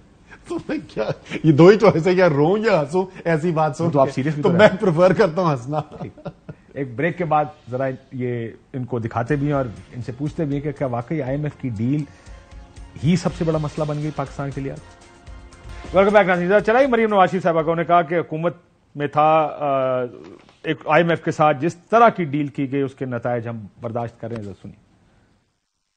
[SPEAKER 2] تو میں کیا، یہ دو ہی چوائس ہے، یا روؤں یا ہنسوں. ایسی بات سن
[SPEAKER 1] تو آپ سیریس بھی
[SPEAKER 2] تو میں پریفر کرتا ہوں ہنسنا.
[SPEAKER 1] ایک بریک کے بعد ذرا یہ ان کو دکھاتے بھی ہیں اور ان سے پوچھتے بھی ہیں کہ کیا واقعی IMF کی ڈیل ہی سب سے بڑا مسئلہ بن گئی پاکستان کے لیے. ویلکم بیک ناظرین. چلا ہی مریم نواز شریف صاحبہ نے کہا کہ حکومت میں تھا ایک IMF کے ساتھ جس طرح کی ڈیل کی گئی اس کے نتائج ہم برداشت کر رہے ہیں. ذرا سنیے.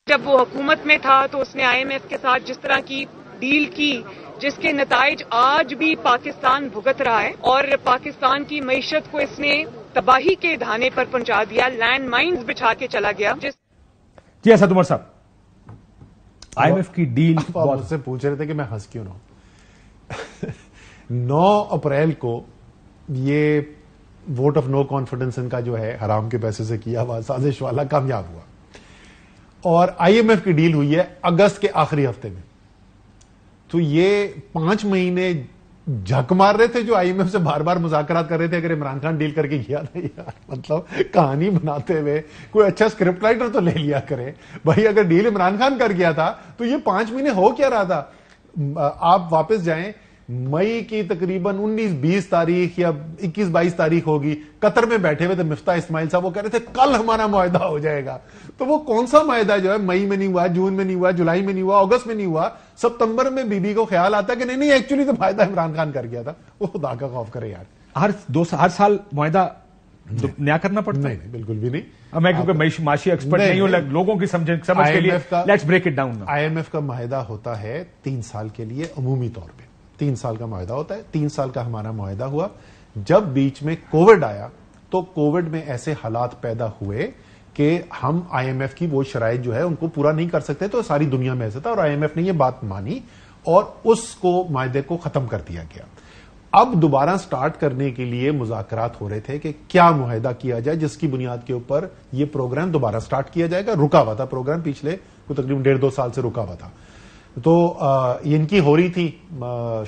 [SPEAKER 5] جب وہ حکومت میں تھا تو اس نے IMF کے ساتھ جس طرح کی ڈیل کی جس کے نتائج آج بھی پاکستان بھگت رہا ہے، اور پاکستان کی معیشت کو اس نے تباہی کے دھانے پر پہنچا دیا، لینڈ مائنز بچھا کے چلا گیا.
[SPEAKER 1] جی اسد عمر صاحب، IMF کی ڈیل
[SPEAKER 2] آپ مجھ سے پوچھ رہے تھے کہ میں ہنس کیوں نہ ہوں. 9 اپریل کو یہ ووٹ آف نو کانفیڈنس ان کا جو ہے حرام کے پیسے سے کیا ہوا سازش والا کامیاب ہوا، اور IMF کی ڈیل ہوئی ہے اگست کے آخری ہفتے میں. تو یہ 5 مہینے جھک مار رہے تھے جو IMF سے بار بار مذاکرات کر رہے تھے. اگر عمران خان ڈیل کر کے گیا تھا یار، مطلب کہانی بناتے ہوئے کوئی اچھا اسکرپٹ رائٹر تو لے لیا کرے بھائی. اگر ڈیل عمران خان کر گیا تھا تو یہ 5 مہینے ہو کیا رہا تھا. آپ واپس جائیں، مئی کی تقریباً 19-20 تاریخ یا 21-22 تاریخ ہوگی، قطر میں بیٹھے ہوئے تھے مفتاح اسماعیل صاحب، وہ کہہ رہے تھے کل ہمارا معاہدہ ہو جائے گا. تو وہ کون سا معاہدہ جو ہے مئی میں نہیں ہوا، جون میں نہیں ہوا، جولائی میں نہیں ہوا، اگست میں نہیں ہوا، ستمبر میں بی بی کو خیال آتا ہے کہ نہیں ایکچولی تو معاہدہ عمران خان کر گیا تھا. وہ خدا کا خوف کرے یار.
[SPEAKER 1] ہر سال معاہدہ نیا کرنا پڑتا ہے؟
[SPEAKER 2] نہیں بالکل بھی نہیں.
[SPEAKER 1] میں کیونکہ معاشی ایکسپرٹ نہیں ہوں، لوگوں کی سمجھ کے لیے let's break it down.
[SPEAKER 2] IMF کا معاہدہ ہوتا ہے 3 سال کے لیے عمومی طور پہ، 3 سال کا معاہدہ ہوتا ہے. 3 سال کا ہمارا معاہدہ ہوا. جب بیچ میں کووڈ آیا تو کووڈ میں ایسے حالات پیدا ہوئے کہ ہم IMF کی وہ شرائط جو ہے ان کو پورا نہیں کر سکتے، تو ساری دنیا میں ایسا تھا، اور IMF نے یہ بات مانی اور اس کو معاہدے کو ختم کر دیا گیا. اب دوبارہ سٹارٹ کرنے کے لیے مذاکرات ہو رہے تھے کہ کیا معاہدہ کیا جائے جس کی بنیاد کے اوپر یہ پروگرام دوبارہ سٹارٹ کیا جائے گا. رکا ہوا تھا پروگرام، پچھلے کو تقریباً 1.5-2 سال سے رکا ہوا تھا. تو ان کی ہو رہی تھی،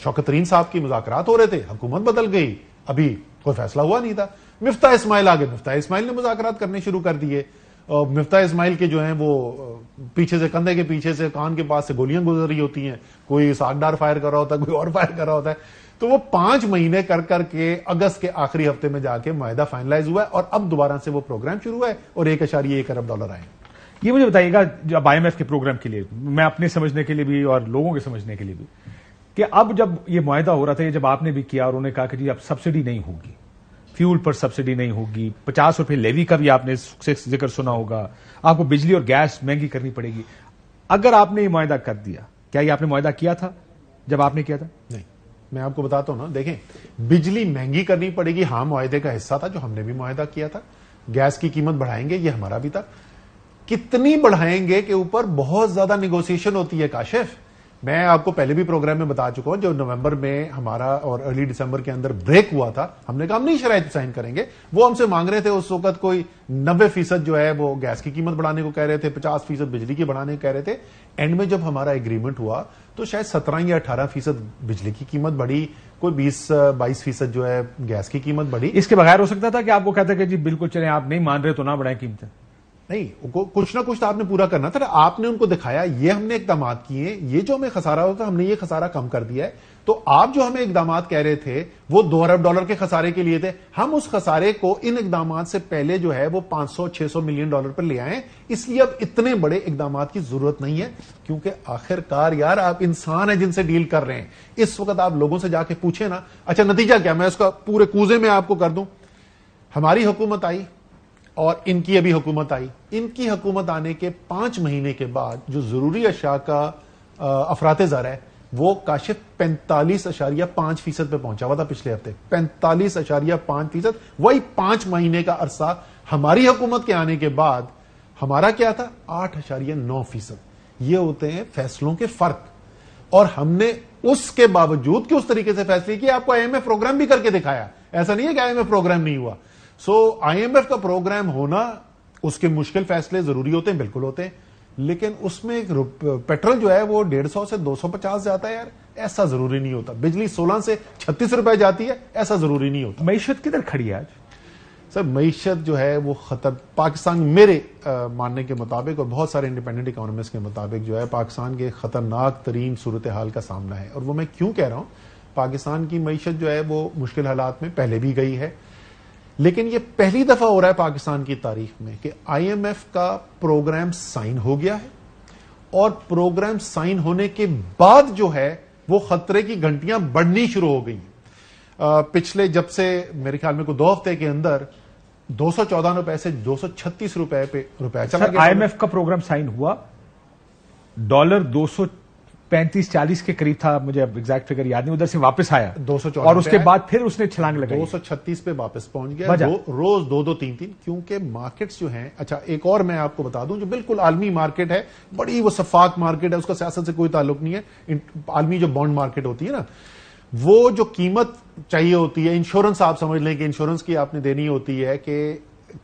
[SPEAKER 2] شوکت ترین صاحب کی مذاکرات ہو رہے تھے، حکومت بدل گئی، ابھی کوئی فیصلہ ہوا نہیں تھا. مفتاح اسماعیل آگے، مفتاح اسماعیل نے مذاکرات کرنے شروع کر دیے. مفتاح اسماعیل کے جو ہیں وہ پیچھے سے، کندھے کے پیچھے سے، کان کے پاس سے گولیاں گزر رہی ہوتی ہیں، کوئی ساگدار فائر کر رہا ہوتا ہے، کوئی اور فائر کر رہا ہوتا ہے. تو وہ 5 مہینے کر کے اگست کے آخری ہفتے میں جا کے معاہدہ فائنلائز ہوا ہے، اور اب دوبارہ سے وہ پروگرام شروع ہے اور $1.1 ارب آئے.
[SPEAKER 1] یہ مجھے بتائیے گا جب IMF کے پروگرام کے لیے، میں اپنے سمجھنے کے لیے بھی اور لوگوں کے سمجھنے کے لیے بھی، کہ اب جب یہ معاہدہ ہو رہا تھا، یہ جب آپ نے بھی کیا اور انہوں نے کہا کہ جی اب سبسڈی نہیں ہوگی، فیول پر سبسڈی نہیں ہوگی، 50 روپے لیوی کا بھی آپ نے ذکر سنا ہوگا، آپ کو بجلی اور گیس مہنگی کرنی پڑے گی، اگر آپ نے یہ معاہدہ کر دیا، کیا یہ آپ نے معاہدہ کیا تھا جب آپ نے کیا تھا؟
[SPEAKER 2] نہیں، میں آپ کو بتاتا ہوں نا، دیکھیں بجلی مہنگی کرنی پڑے گی، ہاں معاہدے کا حصہ تھا جو ہم نے بھی معاہدہ کیا تھا، گیس کی قیمت بڑھائیں گے یہ ہمارا بھی تھا، کتنی بڑھائیں گے کے اوپر بہت زیادہ نیگوسیشن ہوتی ہے کاشف، میں آپ کو پہلے بھی پروگرام میں بتا چکا ہوں، جو نومبر میں ہمارا اور ارلی دسمبر کے اندر بریک ہوا تھا، ہم نے کہا ہم نہیں شرائط سائن کریں گے، وہ ہم سے مانگ رہے تھے اس وقت کوئی 90% جو ہے وہ گیس کی قیمت بڑھانے کو کہہ رہے تھے، 50% بجلی کی بڑھانے کو کہہ رہے تھے، اینڈ میں جب ہمارا ایگریمنٹ ہوا تو شاید 17 یا 18% بجلی کی قیمت بڑھی، کوئی 20-22% جو ہے گیس کی قیمت بڑھی۔
[SPEAKER 1] اس کے بغیر ہو سکتا تھا کہ آپ کو کہتا کہ جی بالکل چلیں، آپ نہیں مان رہے تو نہ بڑھائیں قیمتیں؟
[SPEAKER 2] نہیں، کچھ نہ کچھ تو آپ نے پورا کرنا تھا، آپ نے ان کو دکھایا یہ ہم نے اقدامات کیے، یہ جو ہمیں خسارہ ہوتا ہم نے یہ خسارہ کم کر دیا ہے، تو آپ جو ہمیں اقدامات کہہ رہے تھے وہ $2 ارب کے خسارے کے لیے تھے، ہم اس خسارے کو ان اقدامات سے پہلے جو ہے وہ $500-600 ملین پر لے آئے، اس لیے اب اتنے بڑے اقدامات کی ضرورت نہیں ہے، کیونکہ آخر کار یار آپ انسان ہیں جن سے ڈیل کر رہے ہیں، اس وقت آپ لوگوں سے جا کے پوچھیں نا، اچھا نتیجہ کیا، میں اس کا پورے کوزے میں آپ کو کر دوں، ہماری حکومت آئی اور ان کی ابھی حکومت آئی، ان کی حکومت آنے کے 5 مہینے کے بعد جو ضروری اشیاء کا افراط زر ہے وہ کاشف 45.5% پہ پہنچا ہوا تھا پچھلے ہفتے، 45.5%، وہی 5 مہینے کا عرصہ ہماری حکومت کے آنے کے بعد ہمارا کیا تھا 8.9%۔ یہ ہوتے ہیں فیصلوں کے فرق، اور ہم نے اس کے باوجود کہ اس طریقے سے فیصلے کیے، آپ کو IMF پروگرام بھی کر کے دکھایا، ایسا نہیں ہے کہ IMF پروگرام نہیں ہوا۔ IMF کا پروگرام ہونا، اس کے مشکل فیصلے ضروری ہوتے ہیں، بالکل ہوتے ہیں، لیکن اس میں پیٹرول جو ہے وہ 150 سے 250 جاتا ہے، یار ایسا ضروری نہیں ہوتا، بجلی 16 سے 36 روپے جاتی ہے، ایسا ضروری نہیں ہوتا۔
[SPEAKER 1] معیشت کدھر کھڑی ہے آج؟
[SPEAKER 2] سر معیشت جو ہے وہ پاکستان میرے ماننے کے مطابق اور بہت سارے انڈیپینڈنٹ اکانومسٹ کے مطابق جو ہے پاکستان کے خطرناک ترین صورتحال کا سامنا ہے، اور وہ میں کیوں کہہ رہا ہوں، پاکستان کی معیشت جو ہے وہ مشکل حالات میں پہلے بھی گئی ہے، لیکن یہ پہلی دفعہ ہو رہا ہے پاکستان کی تاریخ میں کہ IMF کا پروگرام سائن ہو گیا ہے، اور پروگرام سائن ہونے کے بعد جو ہے وہ خطرے کی گھنٹیاں بڑھنی شروع ہو گئی ہیں۔ پچھلے جب سے میرے خیال میں کوئی 2 ہفتے کے اندر 214 روپے سے 236 روپے پہ روپیہ چلا گیا۔
[SPEAKER 1] IMF کا پروگرام سائن ہوا، ڈالر 235-40 کے قریب تھا، مجھے اب ایگزیکٹ فگر یاد نہیں، ادھر سے واپس آیا
[SPEAKER 2] 214
[SPEAKER 1] اور اس کے بعد پھر اس نے چھلانگ لگائی
[SPEAKER 2] 236 پہ واپس پہنچ گیا، روز 2-3، کیونکہ مارکیٹس جو ہیں، اچھا ایک اور میں آپ کو بتا دوں جو بالکل عالمی مارکیٹ ہے، بڑی وہ شفاف مارکیٹ ہے، اس کا سیاست سے کوئی تعلق نہیں ہے، عالمی جو بانڈ مارکیٹ ہوتی ہے نا، وہ جو قیمت چاہیے ہوتی ہے، انشورنس آپ سمجھ لیں کہ انشورنس کی آپ نے دینی ہوتی ہے کہ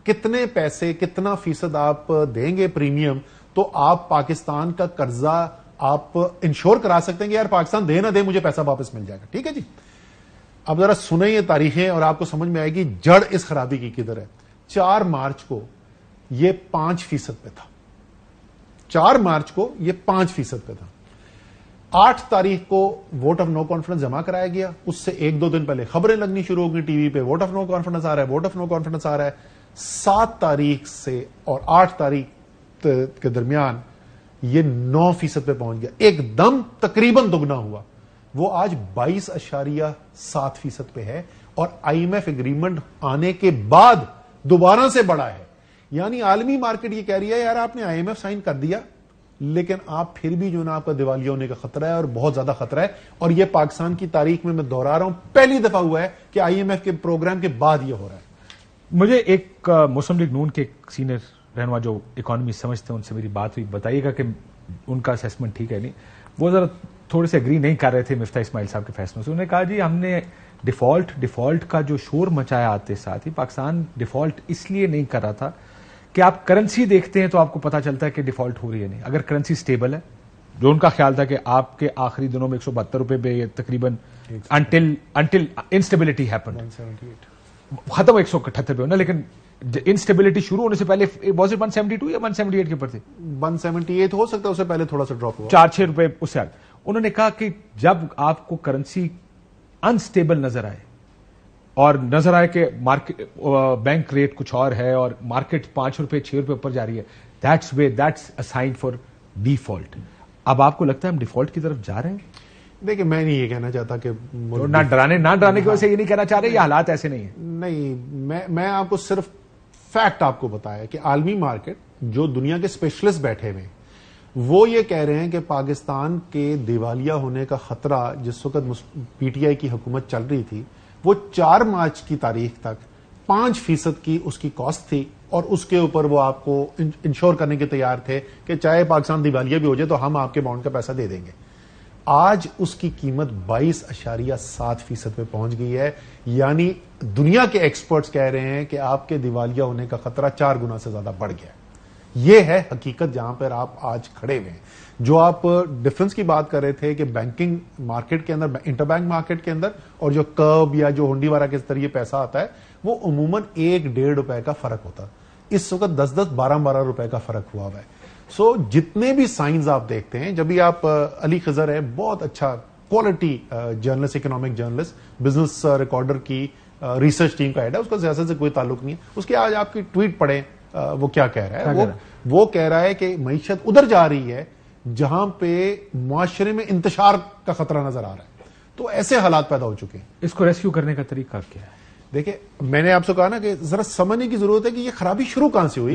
[SPEAKER 2] کتنے پیسے کتنا فیصد آپ دیں گے پریمیم، تو آپ پاکستان کا قرضہ آپ انشور کرا سکتے ہیں کہ یار پاکستان دے نہ دے مجھے پیسہ واپس مل جائے گا، ٹھیک ہے جی۔ اب ذرا سنیں یہ تاریخیں اور آپ کو سمجھ میں آئے گی جڑ اس خرابی کی کدھر ہے۔ 4 مارچ کو یہ 5% پہ تھا، 4 مارچ کو یہ 5% پہ تھا، 8 تاریخ کو ووٹ آف نو کانفیڈنس جمع کرایا گیا، اس سے 1-2 دن پہلے خبریں لگنی شروع ہو گئی ٹی وی پہ، ووٹ آف نو کانفیڈنس آ رہا ہے، ووٹ آف نو کانفیڈنس آ رہا ہے۔ 7 تاریخ سے اور 8 تاریخ کے درمیان یہ 9% پہ پہنچ گیا، ایک دم تقریباً دگنا ہوا، وہ آج 22.7% پہ ہے، اور IMF ایگریمنٹ آنے کے بعد دوبارہ سے بڑھا ہے۔ یعنی عالمی مارکیٹ یہ کہہ رہی ہے یار آپ نے IMF سائن کر دیا، لیکن آپ پھر بھی جو نا آپ کا دیوالیہ ہونے کا خطرہ ہے، اور بہت زیادہ خطرہ ہے، اور یہ پاکستان کی تاریخ میں دوہرا رہا ہوں پہلی دفعہ ہوا ہے کہ IMF کے پروگرام کے بعد یہ ہو رہا ہے۔
[SPEAKER 1] مجھے ایک مسلم لیگ نون کے سینئر رہنما جو اکانومی سمجھتے ہیں ان سے میری بات ہوئی، بتائیے گا کہ ان کا اسیسمنٹ ٹھیک ہے نہیں، وہ ذرا تھوڑے سے اگری نہیں کر رہے تھے مفتاح اسماعیل صاحب کے فیصلوں سے۔ انہوں نے کہا جی ہم نے ڈیفالٹ کا جو شور مچایا آتے ساتھ ہی، پاکستان ڈیفالٹ اس لیے نہیں کر رہا تھا کہ آپ کرنسی دیکھتے ہیں تو آپ کو پتا چلتا ہے کہ ڈیفالٹ ہو رہی ہے نہیں، اگر کرنسی سٹیبل ہے، جو ان کا خیال تھا کہ آپ کے آخری دنوں میں 172 روپے پہ یہ تقریباً انٹل انسٹیبلٹی ہیپن ختم 178 پہ ہونا، لیکن انسٹیبلٹی شروع ہونے سے پہلے واز اٹ 172 یا 178 کے اوپر تھے؟
[SPEAKER 2] 178 ہو سکتا ہے، اس سے پہلے تھوڑا سا ڈراپ ہوا
[SPEAKER 1] 4-6 روپے اس سے آگے۔ انہوں نے کہا کہ جب آپ کو کرنسی انسٹیبل نظر آئے اور نظر آئے کہ بینک ریٹ کچھ اور ہے اور مارکیٹ 5 روپے 6 روپے اوپر جا رہی ہے، that's a sign for default. اب آپ کو لگتا ہے ہم ڈیفالٹ کی طرف جا رہے ہیں؟
[SPEAKER 2] دیکھیں میں نہیں یہ کہنا چاہتا کہ
[SPEAKER 1] نہ ڈرانے کی وجہ سے یہ نہیں کہنا چاہ رہے یہ حالات ایسے نہیں ہیں.
[SPEAKER 2] نہیں، میں آپ کو صرف فیکٹ آپ کو بتایا کہ عالمی مارکیٹ جو دنیا کے اسپیشلسٹ بیٹھے ہوئے وہ یہ کہہ رہے ہیں کہ پاکستان کے دیوالیہ ہونے کا خطرہ جس وقت پی ٹی آئی کی حکومت چل رہی تھی وہ 4 مارچ کی تاریخ تک 5% کی اس کی کاسٹ تھی اور اس کے اوپر وہ آپ کو انشور کرنے کے تیار تھے کہ چاہے پاکستان دیوالیہ بھی ہو جائے تو ہم آپ کے بانڈ کا پیسہ دے دیں گے. آج اس کی قیمت 22.7% پہ پہنچ گئی ہے. یعنی دنیا کے ایکسپرٹس کہہ رہے ہیں کہ آپ کے دیوالیہ ہونے کا خطرہ 4 گنا سے زیادہ بڑھ گیا ہے. یہ ہے حقیقت جہاں پر آپ آج کھڑے ہوئے ہیں. جو آپ ڈفرنس کی بات کر رہے تھے کہ بینکنگ مارکیٹ کے اندر، انٹر بینک مارکیٹ کے اندر اور جو کرب یا جو ہنڈی وارہ کے ذریعے پیسہ آتا ہے وہ عموماً 1-1.5 روپے کا فرق ہوتا ہے. اس وقت 10-10 12-12 روپے کا فرق ہوا ہے. سو جتنے بھی سائنز آپ دیکھتے ہیں، جب بھی آپ علی خضر ہے بہت اچھا quality journalist, economic journalist, business recorder کی ریسرچ ٹیم کا ہیڈ ہے، اس کا سیاست سے کوئی تعلق نہیں ہے. اس کے آج آپ کی ٹویٹ پڑھیں وہ کیا کہہ رہا ہے. وہ کہہ رہا ہے کہ معیشت ادھر جا رہی ہے جہاں پہ معاشرے میں انتشار کا خطرہ نظر آ رہا ہے. تو ایسے حالات پیدا ہو چکے ہیں.
[SPEAKER 1] اس کو ریسکیو کرنے کا طریقہ کیا ہے؟
[SPEAKER 2] دیکھیں میں نے آپ سے کہا نا کہ ذرا سمجھنے کی ضرورت ہے کہ یہ خرابی شروع کہاں سے ہوئی.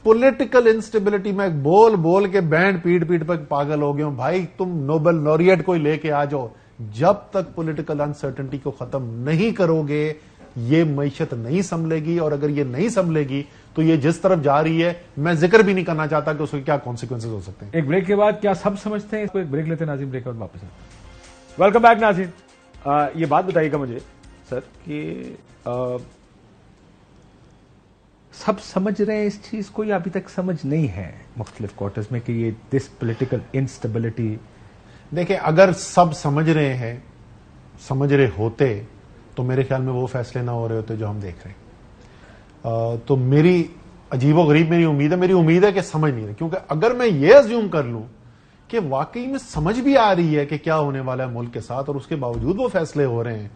[SPEAKER 2] پولیٹیکل انسٹیبلٹی میں بول کے بینڈ پیٹ پر پاگل ہو گئے ہوں. بھائی تم نوبل لوریٹ کوئی لے کے آ جاؤ، جب تک پولیٹیکل انسرٹنٹی کو ختم نہیں کرو گے یہ معیشت نہیں سنبھلے گی. اور اگر یہ نہیں سنبھلے گی تو یہ جس طرف جا رہی ہے میں ذکر بھی نہیں کرنا چاہتا کہ اس کے کیا کانسیکوینسز ہو سکتے ہیں.
[SPEAKER 1] ایک بریک کے بعد کیا سب سمجھتے ہیں اس کو؟ ایک بریک لیتے ہیں ناظرین، بریک کے بعد واپس آتے. ویلکم بیک ناظرین. یہ بات بتائیے گا مجھے سر کہ سب سمجھ رہے ہیں اس چیز کو یا ابھی تک سمجھ نہیں ہے مختلف کوارٹرز میں کہ یہ دس پولیٹیکل انسٹیبلٹی؟
[SPEAKER 2] دیکھیں اگر سب سمجھ رہے ہیں، سمجھ رہے ہوتے تو میرے خیال میں وہ فیصلے نہ ہو رہے ہوتے جو ہم دیکھ رہے ہیں. تو میری عجیب و غریب میری امید ہے کہ سمجھ نہیں رہے. کیونکہ اگر میں یہ ازیوم کر لوں کہ واقعی میں سمجھ بھی آ رہی ہے کہ کیا ہونے والا ہے ملک کے ساتھ اور اس کے باوجود وہ فیصلے ہو رہے ہیں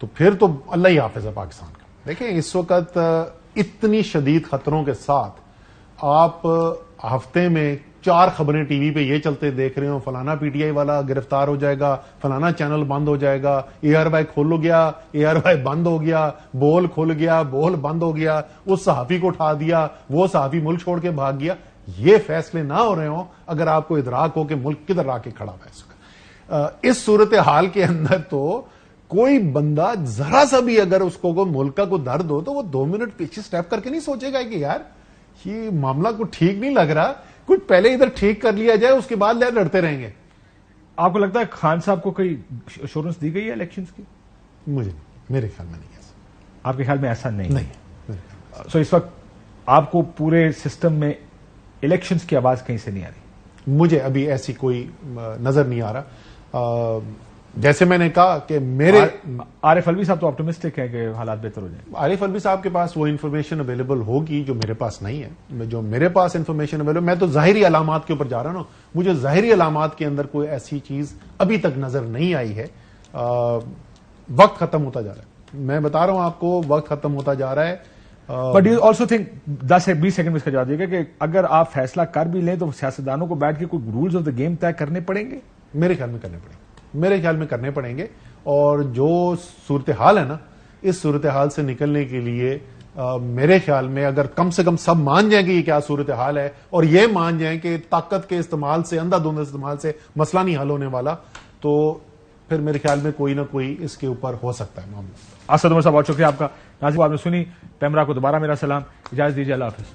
[SPEAKER 2] تو پھر تو اللہ ہی حافظ ہے پاکستان کا. دیکھیں اس وقت اتنی شدید خطروں کے ساتھ آپ ہفتے میں 4 خبریں ٹی وی پہ یہ چلتے دیکھ رہے ہو، فلانا پی ٹی آئی والا گرفتار ہو جائے گا، فلانا چینل بند ہو جائے گا، اے آر وائی کھول گیا، اے آر وائی بند ہو گیا، بول کھل گیا، بول بند ہو گیا، اس صحافی کو اٹھا دیا، وہ صحافی ملک چھوڑ کے بھاگ گیا. یہ فیصلے نہ ہو رہے ہوں اگر آپ کو ادراک ہو کہ ملک کدھر آ کے کھڑا ہوا ہے. اس وقت اس صورتحال کے اندر تو کوئی بندہ ذرا سا بھی اگر اس کو ملک کا کوئی درد ہو تو وہ 2 منٹ پیچھے سٹیپ کر کے نہیں سوچے گا کہ یار یہ معاملہ کو ٹھیک نہیں لگ رہا، کچھ پہلے ادھر ٹھیک کر لیا جائے، اس کے بعد لڑتے رہیں گے.
[SPEAKER 1] آپ کو لگتا ہے خان صاحب کو کوئی ایشورنس دی گئی ہے الیکشنز کی؟
[SPEAKER 2] مجھے میرے خیال میں نہیں ایسا.
[SPEAKER 1] آپ کے خیال میں ایسا نہیں؟ سو اس وقت آپ کو پورے سسٹم میں الیکشنز کی آواز کہیں سے نہیں آ رہی؟
[SPEAKER 2] مجھے ابھی ایسی کوئی نظر نہیں آ رہا. جیسے میں نے کہا کہ میرے
[SPEAKER 1] عارف الوی صاحب تو آپٹمسٹک ہے کہ حالات بہتر ہو جائیں.
[SPEAKER 2] عارف الوی صاحب کے پاس وہ انفارمیشن اویلیبل ہوگی جو میرے پاس نہیں ہے. جو میرے پاس انفارمیشن اویلیبل، میں تو ظاہری علامات کے اوپر جا رہا ہوں. مجھے ظاہری علامات کے اندر کوئی ایسی چیز ابھی تک نظر نہیں آئی ہے. وقت ختم ہوتا جا رہا ہے، میں بتا رہا ہوں آپ کو، وقت ختم ہوتا جا رہا ہے.
[SPEAKER 1] But you also think 10-20 second میں اس کا جواب دیے گا کہ اگر آپ فیصلہ کر بھی لیں تو سیاستدانوں کو بیٹھ کے کوئی رولز آف دا گیم طے کرنے پڑیں گے؟
[SPEAKER 2] میرے خیال میں کرنے پڑیں گے. اور جو صورتحال ہے نا، اس صورتحال سے نکلنے کے لیے میرے خیال میں اگر کم سے کم سب مان جائیں کہ یہ کیا صورتحال ہے اور یہ مان جائیں کہ طاقت کے استعمال سے، اندھا دھند استعمال سے مسئلہ نہیں حل ہونے والا، تو پھر میرے خیال میں کوئی نہ کوئی اس کے اوپر ہو سکتا ہے معاملہ.
[SPEAKER 1] اسد عمر صاحب بہت شکریہ آپ کا. ناظرین آپ نے سنی، پیمرا کو دوبارہ میرا سلام. اجازت دیجیے، اللہ حافظ.